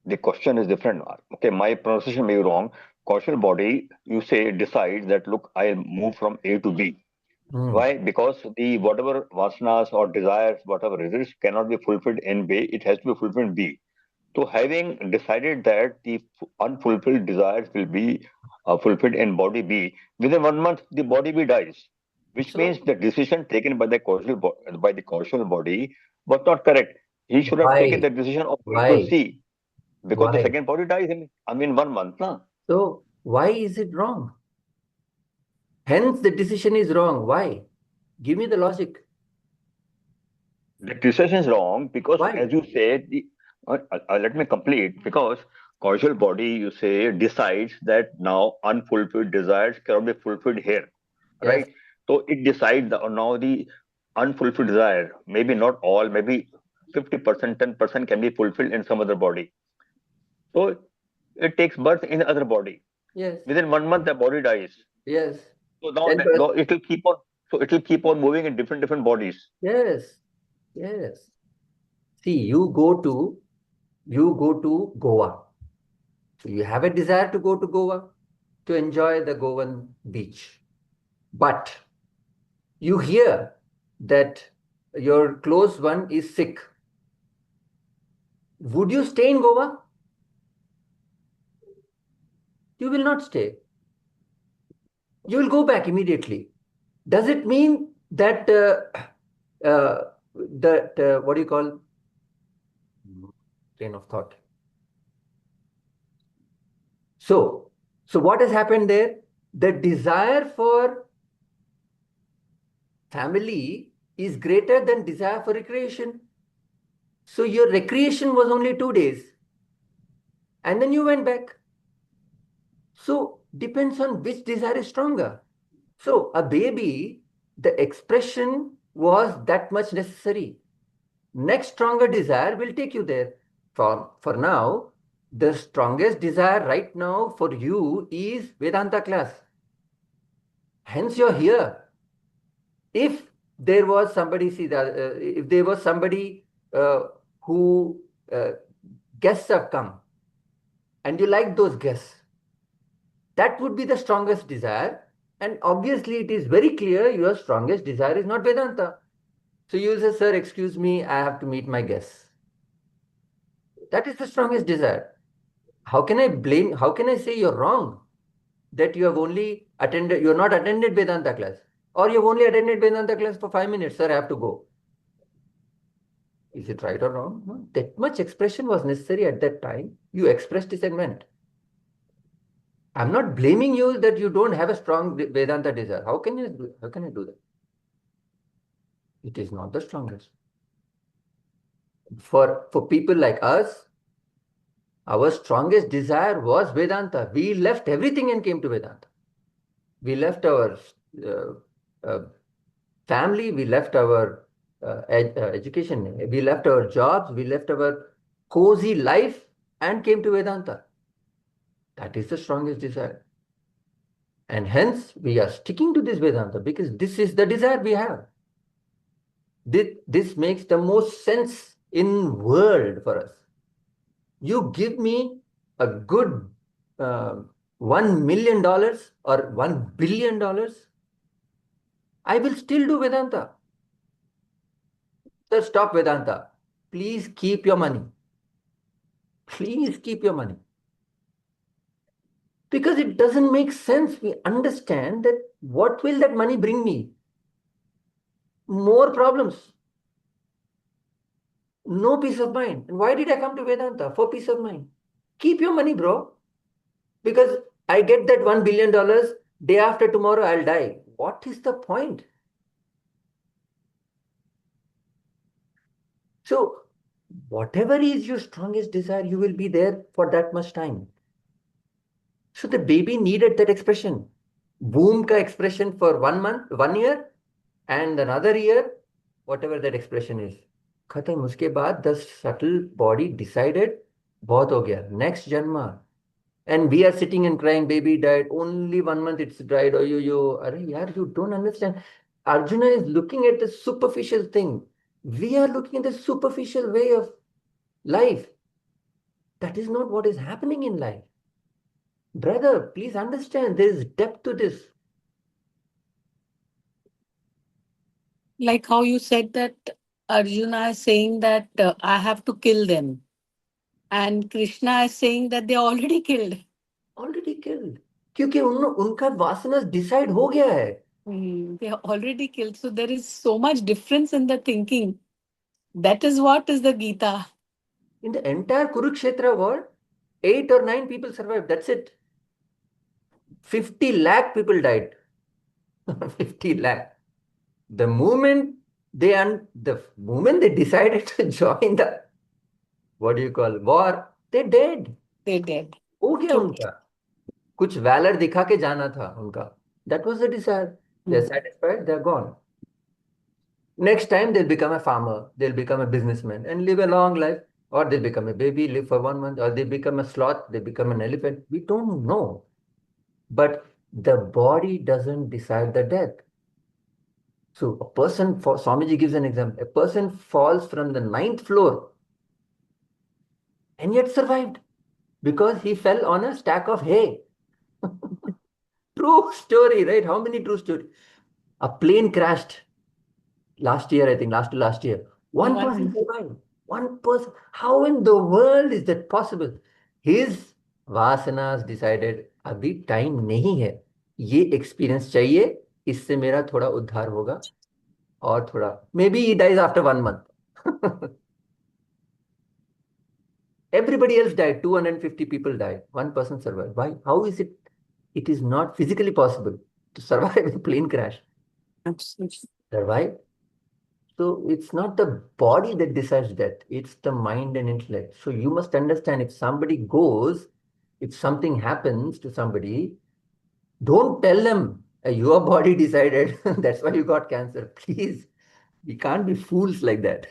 the question is different. Okay, my pronunciation may be wrong. Causal body, you say, decides that look, I'll move from A to B. Hmm. Why? Because the whatever vasanas or desires, whatever it is, cannot be fulfilled in B. It has to be fulfilled in B. So, having decided that the unfulfilled desires will be fulfilled in body B, within 1 month the body B dies, which means So the decision taken by the causal body was not correct. He should have taken why? the decision of going to Why? C, because the Why? second body dies in 1 month. Na? So why is it wrong? Hence the decision is wrong. Why? Give me the logic. The decision is wrong because, Why? as you said, let me complete. Because causal body, you say, decides that now unfulfilled desires cannot be fulfilled here, Yes. right? So it decides that now the unfulfilled desire, maybe not all, maybe 50%, 10% can be fulfilled in some other body. So it takes birth in other body. Yes. Within 1 month, the body dies. Yes. So now, 10%. now it will keep on. So it will keep on moving in different bodies. Yes. Yes. See, you go to Goa. So you have a desire to go to Goa to enjoy the Goan beach. But you hear that your close one is sick. Would you stay in Goa? You will not stay. You will go back immediately. Does it mean that what do you call train of thought? So what has happened there? The desire for family is greater than desire for recreation. So your recreation was only 2 days, and then you went back. So depends on which desire is stronger. So a baby, the expression was that much necessary. Next stronger desire will take you there. For now, the strongest desire right now for you is Vedanta class. Hence you're here. If there was somebody, if there was somebody who guests have come and you like those guests, that would be the strongest desire. And obviously, it is very clear your strongest desire is not Vedanta. So you say, sir, excuse me, I have to meet my guests. That is the strongest desire. How can I blame, how can I say you're wrong? That you have only attended, you're not attended Vedanta class. Or you've only attended Vedanta class for 5 minutes, sir, I have to go. Is it right or wrong? No. That much expression was necessary at that time. You expressed this and went. I'm not blaming you that you don't have a strong Vedanta desire. How can you do that? It is not the strongest. For people like us, our strongest desire was Vedanta. We left everything and came to Vedanta. We left our uh, uh, family, we left our education, we left our jobs, we left our cozy life and came to Vedanta. That is the strongest desire. And hence we are sticking to this Vedanta because this is the desire we have. This makes the most sense in world for us. You give me a good $1 million or $1 billion, I will still do Vedanta. So stop Vedanta. Please keep your money. Please keep your money. Because it doesn't make sense. We understand that what will that money bring me? More problems. No peace of mind. And why did I come to Vedanta? For peace of mind. Keep your money, bro. Because I get that $1 billion, day after tomorrow I'll die. What is the point? So, whatever is your strongest desire, you will be there for that much time. So the baby needed that expression. Boom ka expression for 1 month, 1 year, and another year, whatever that expression is. खत्म उसके बाद the subtle body decided बहुत हो गया. Next janma. And we are sitting and crying, baby died. Only 1 month it's died. Oh, yo. Arey, yaar, you don't understand. Arjuna is looking at the superficial thing. We are looking at the superficial way of life. That is not what is happening in life. Brother, please understand, there is depth to this. Like how you said that Arjuna is saying that I have to kill them. And Krishna is saying that they are already killed. Already killed. क्योंकि उनका वासना decide हो गया है. They are already killed. So there is so much difference in the thinking. That is what is the Gita. In the entire Kurukshetra war, 8 or 9 people survived. That's it. 50 lakh people died. 50 lakh. The moment they decided to join the war, they dead. They dead. हो गया उनका. कुछ valor दिखा के जाना था उनका. That was the desire. They're satisfied, they're gone. Next time they'll become a farmer, they'll become a businessman and live a long life, or they'll become a baby, live for 1 month, or they become a sloth, they become an elephant. We don't know. But the body doesn't decide the death. So a person, Swamiji gives an example, a person falls from the 9th floor and yet survived because he fell on a stack of hay. True story, right? How many true stories? A plane crashed last year, I think, last to last year. One person survived. One person. How in the world is that possible? His vasanas decided, अभी time नहीं है. ये experience चाहिए. इससे मेरा थोड़ा उद्धार होगा. और थोड़ा. Maybe he dies after 1 month. Everybody else died. 250 people died. One person survived. Why? How is it? It is not physically possible to survive a plane crash. Absolutely. Survive. So it's not the body that decides death, it's the mind and intellect. So you must understand, if somebody goes, if something happens to somebody, don't tell them, your body decided, that's why you got cancer. Please, we can't be fools like that.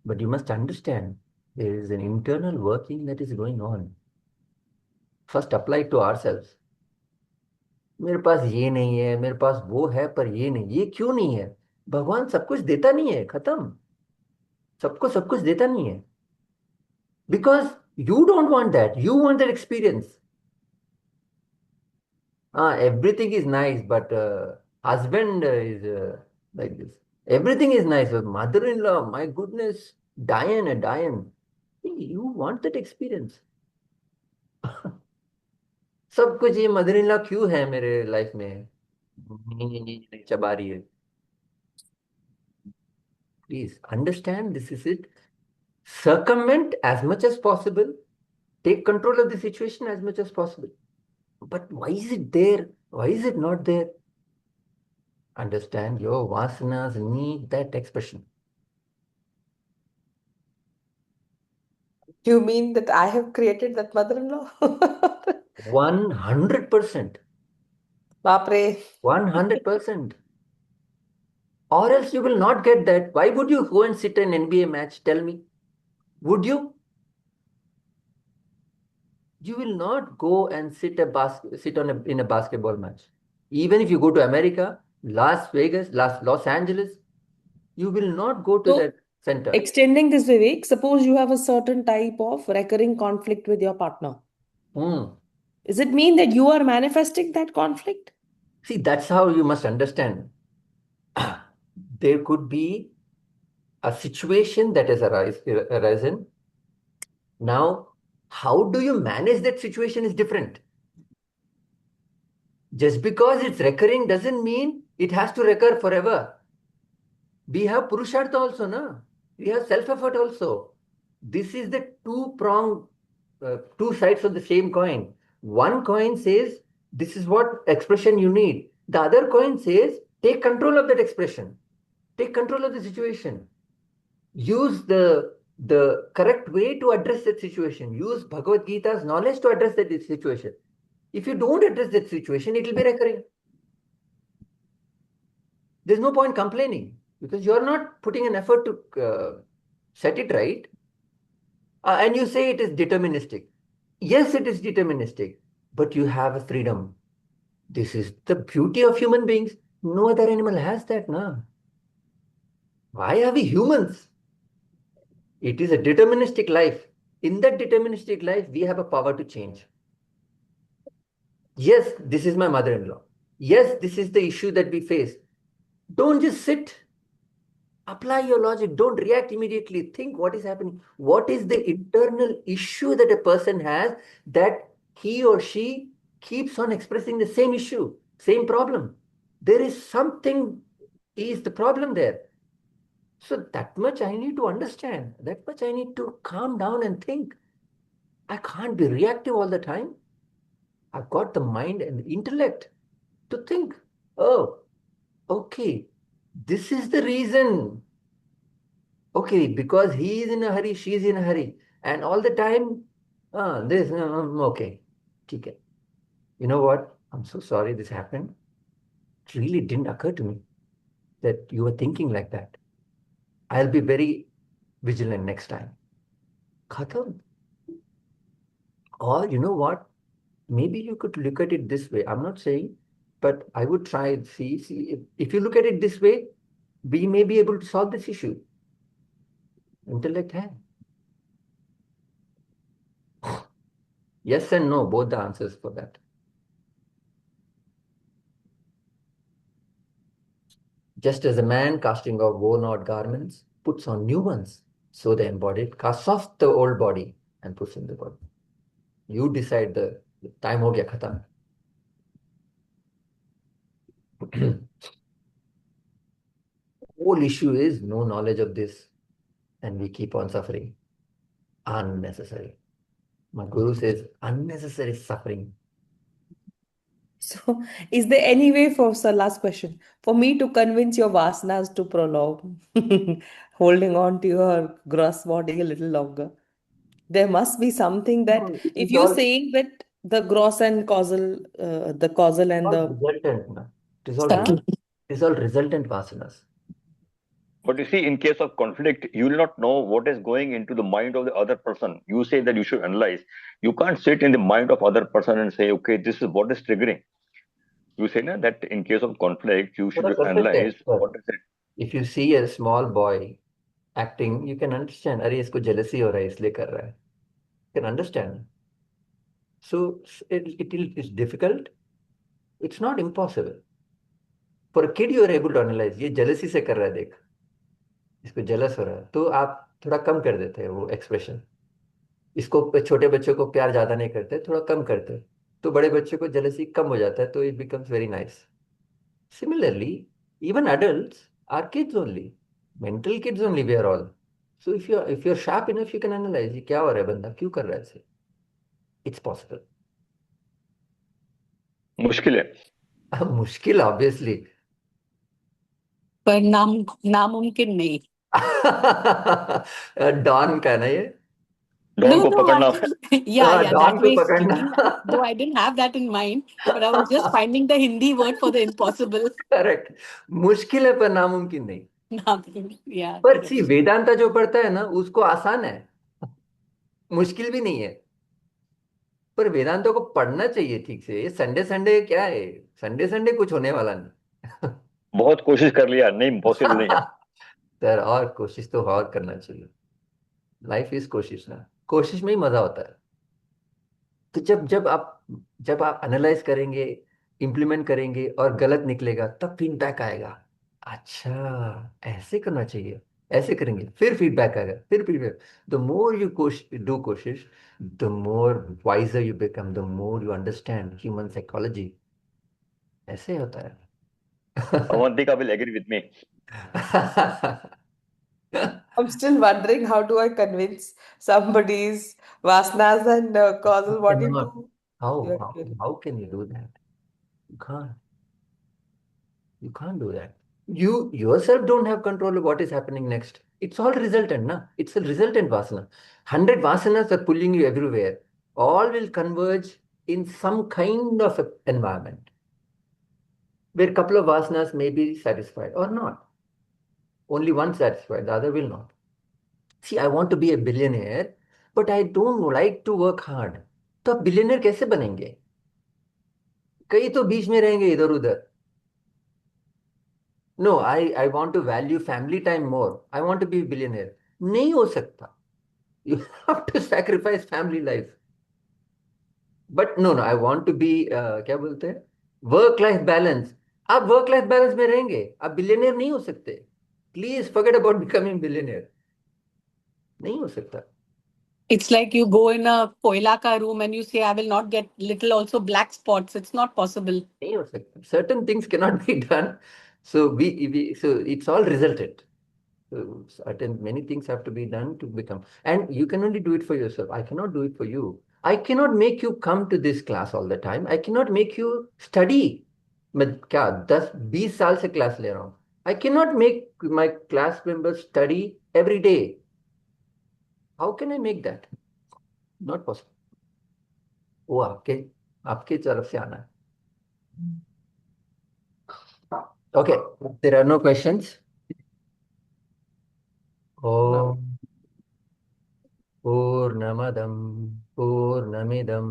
But you must understand, there is an internal working that is going on. First, apply it to ourselves. मेरे पास ये नहीं है, मेरे पास वो है, पर ये नहीं. ये क्यों नहीं है? भगवान सब कुछ देता नहीं है. खत्म. सबको सब कुछ देता नहीं है. Because you don't want that. You want that experience. Everything is nice, but husband is like this. Everything is nice. But mother-in-law, my goodness, Diane. You want that experience. सब कुछ ये मदर-इन-लॉ क्यों है मेरे लाइफ में? नहीं, चबा रही है. Please understand, this is it. Circumvent as much as possible. Take control of the situation as much as possible. But why is it there? Why is it not there? Understand, your vasanas need that expression. You mean that I have created that mother-in-law? 100%. Bapre. 100%. Or else you will not get that. Why would you go and sit an NBA match? Tell me. Would you? You will not go and sit in a basketball match. Even if you go to America, Las Vegas, Los Angeles, you will not go to that. center. Extending this, Vivek, suppose you have a certain type of recurring conflict with your partner. Hmm. Does it mean that you are manifesting that conflict? See, that's how you must understand. There could be a situation that has arisen. Now, how do you manage that situation is different. Just because it's recurring doesn't mean it has to recur forever. We have Purushartha also, na? We have self-effort also. This is the two sides of the same coin. One coin says, this is what expression you need. The other coin says, take control of that expression. Take control of the situation. Use the correct way to address that situation. Use Bhagavad Gita's knowledge to address that situation. If you don't address that situation, it will be recurring. There's no point complaining because you're not putting an effort to set it right. And you say it is deterministic. Yes, it is deterministic, but you have a freedom. This is the beauty of human beings. No other animal has that, na? Why are we humans? It is a deterministic life. In that deterministic life, we have a power to change. Yes, this is my mother-in-law. Yes, this is the issue that we face. Don't just sit. Apply your logic. Don't react immediately. Think what is happening. What is the internal issue that a person has that he or she keeps on expressing the same issue, same problem? There is something is the problem there. So that much I need to understand. That much I need to calm down and think. I can't be reactive all the time. I've got the mind and the intellect to think, oh, okay, this is the reason. Okay, because he is in a hurry, she is in a hurry. And all the time, okay. Okay. You know what? I'm so sorry this happened. It really didn't occur to me that you were thinking like that. I'll be very vigilant next time. Khatam. Or you know what? Maybe you could look at it this way. I'm not saying, but I would try and see if you look at it this way, we may be able to solve this issue. Intellect hai. Yes and no, both the answers for that. Just as a man casting off worn-out garments puts on new ones, so the embodied casts off the old body and puts in the body. You decide the time ho gaya khatam. Whole issue is no knowledge of this, and we keep on suffering. Unnecessary. My guru says unnecessary suffering. So, is there any way for, sir, last question, for me to convince your vasanas to prolong, holding on to your gross body a little longer? There must be something that, No, it if is you're all saying that the gross and causal, the causal and the, resultant. Na. huh? It is all resultant vasanas. But you see, in case of conflict, you will not know what is going into the mind of the other person. You say that you should analyze. You can't sit in the mind of other person and say, okay, this is what is triggering. You say na, that in case of conflict, you should थोड़ा कर सकते हैं, analyze sir. what is it. If you see a small boy acting, you can understand. अरे इसको jealousy हो रहा है इसलिए कर रहा है. You can understand. So it's difficult. It's not impossible. For a kid, you are able to analyze. ये jealousy से कर रहा है देख. इसको jealous हो रहा है. तो आप थोड़ा कम कर देते हैं वो expression. इसको छोटे बच्चों को प्यार ज्यादा नहीं करते, थोड़ा कम करते. तो बड़े बच्चों को jealousy कम हो जाता है, तो it becomes very nice. Similarly, even adults are kids only. Mental kids only we are all. So if you're sharp enough, you can analyze. ये क्या हो रहा है बंदा क्यों कर रहा है ऐसे? It's possible. मुश्किल है. मुश्किल obviously. पर नामुमकिन नहीं. डॉन का ना ये. डॉन No, को no, पकड़ना. yeah, डॉन that को way पकड़ना. speaking, though I didn't have that in mind, but I was just finding the Hindi word for the impossible. Correct. मुश्किल है पर नामुमकिन नहीं. Yeah, पर correct. सी वेदांता जो पढ़ता है ना उसको आसान है, मुश्किल भी नहीं है. पर वेदांतों को पढ़ना चाहिए ठीक से. ये संडे संडे क्या है? संडे संडे कुछ होने वाला नहीं. बहुत कोशिश कर लिया, नहीं पॉसिबल नहीं है. तर और कोशिश तो और करना चाहिए. लाइफ इज कोशिश ना, कोशिश में ही मजा होता है. तो जब आप एनालाइज करेंगे, इम्प्लीमेंट करेंगे और गलत निकलेगा, तब फीडबैक आएगा. अच्छा, ऐसे करना चाहिए, ऐसे करेंगे, फिर फीडबैक आएगा, फिर feedback. The more you do कोशिश, the more wiser you become, the more you understand human psychology. ऐसे होता है. Avantika will agree with me. I'm still wondering how do I convince somebody's vasanas and causal body Cannot. to. How, Yeah, how, kill. how can you do that? You can't. You can't do that. You yourself don't have control of what is happening next. It's all resultant, na? It's a resultant vasana. 100 vasanas are pulling you everywhere. All will converge in some kind of environment where a couple of vasanas may be satisfied or not. Only one satisfied, the other will not. See, I want to be a billionaire, but I don't like to work hard. तो आप billionaire कैसे बनेंगे? कई तो बीच में रहेंगे इधर उधर. No, I want to value family time more. I want to be billionaire. नहीं हो सकता. You have to sacrifice family life. But no no, I want to be, क्या बोलते हैं, वर्क लाइफ बैलेंस. आप वर्क लाइफ बैलेंस में रहेंगे, आप बिलियनर नहीं हो सकते. Please forget about becoming billionaire. नहीं हो सकता. It's like you go in a koilaka room and you say, I will not get little also black spots. It's not possible. नहीं हो सकता. Certain things cannot be done. So so it's all resultant. So certain many things have to be done to become, and you can only do it for yourself. I cannot do it for you. I cannot make you come to this class all the time. I cannot make you study. मैं क्या 10-20 साल से class ले रहा हूँ. I cannot make my class members study every day. How can I make that? Not possible. वो आपके आपके तरफ से आना है. Okay, there are no questions. No. Om Purnamadaṁ Purnamidam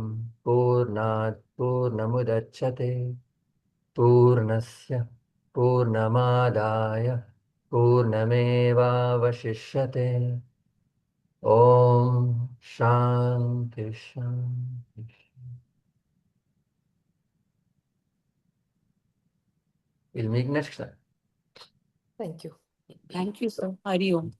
Purnat Purnamudachyate Purnasya Purnamadaya Purnamevavashishyate. Om Shanti Shanti. We'll meet next time. Thank you. Thank you, sir. Hari Om.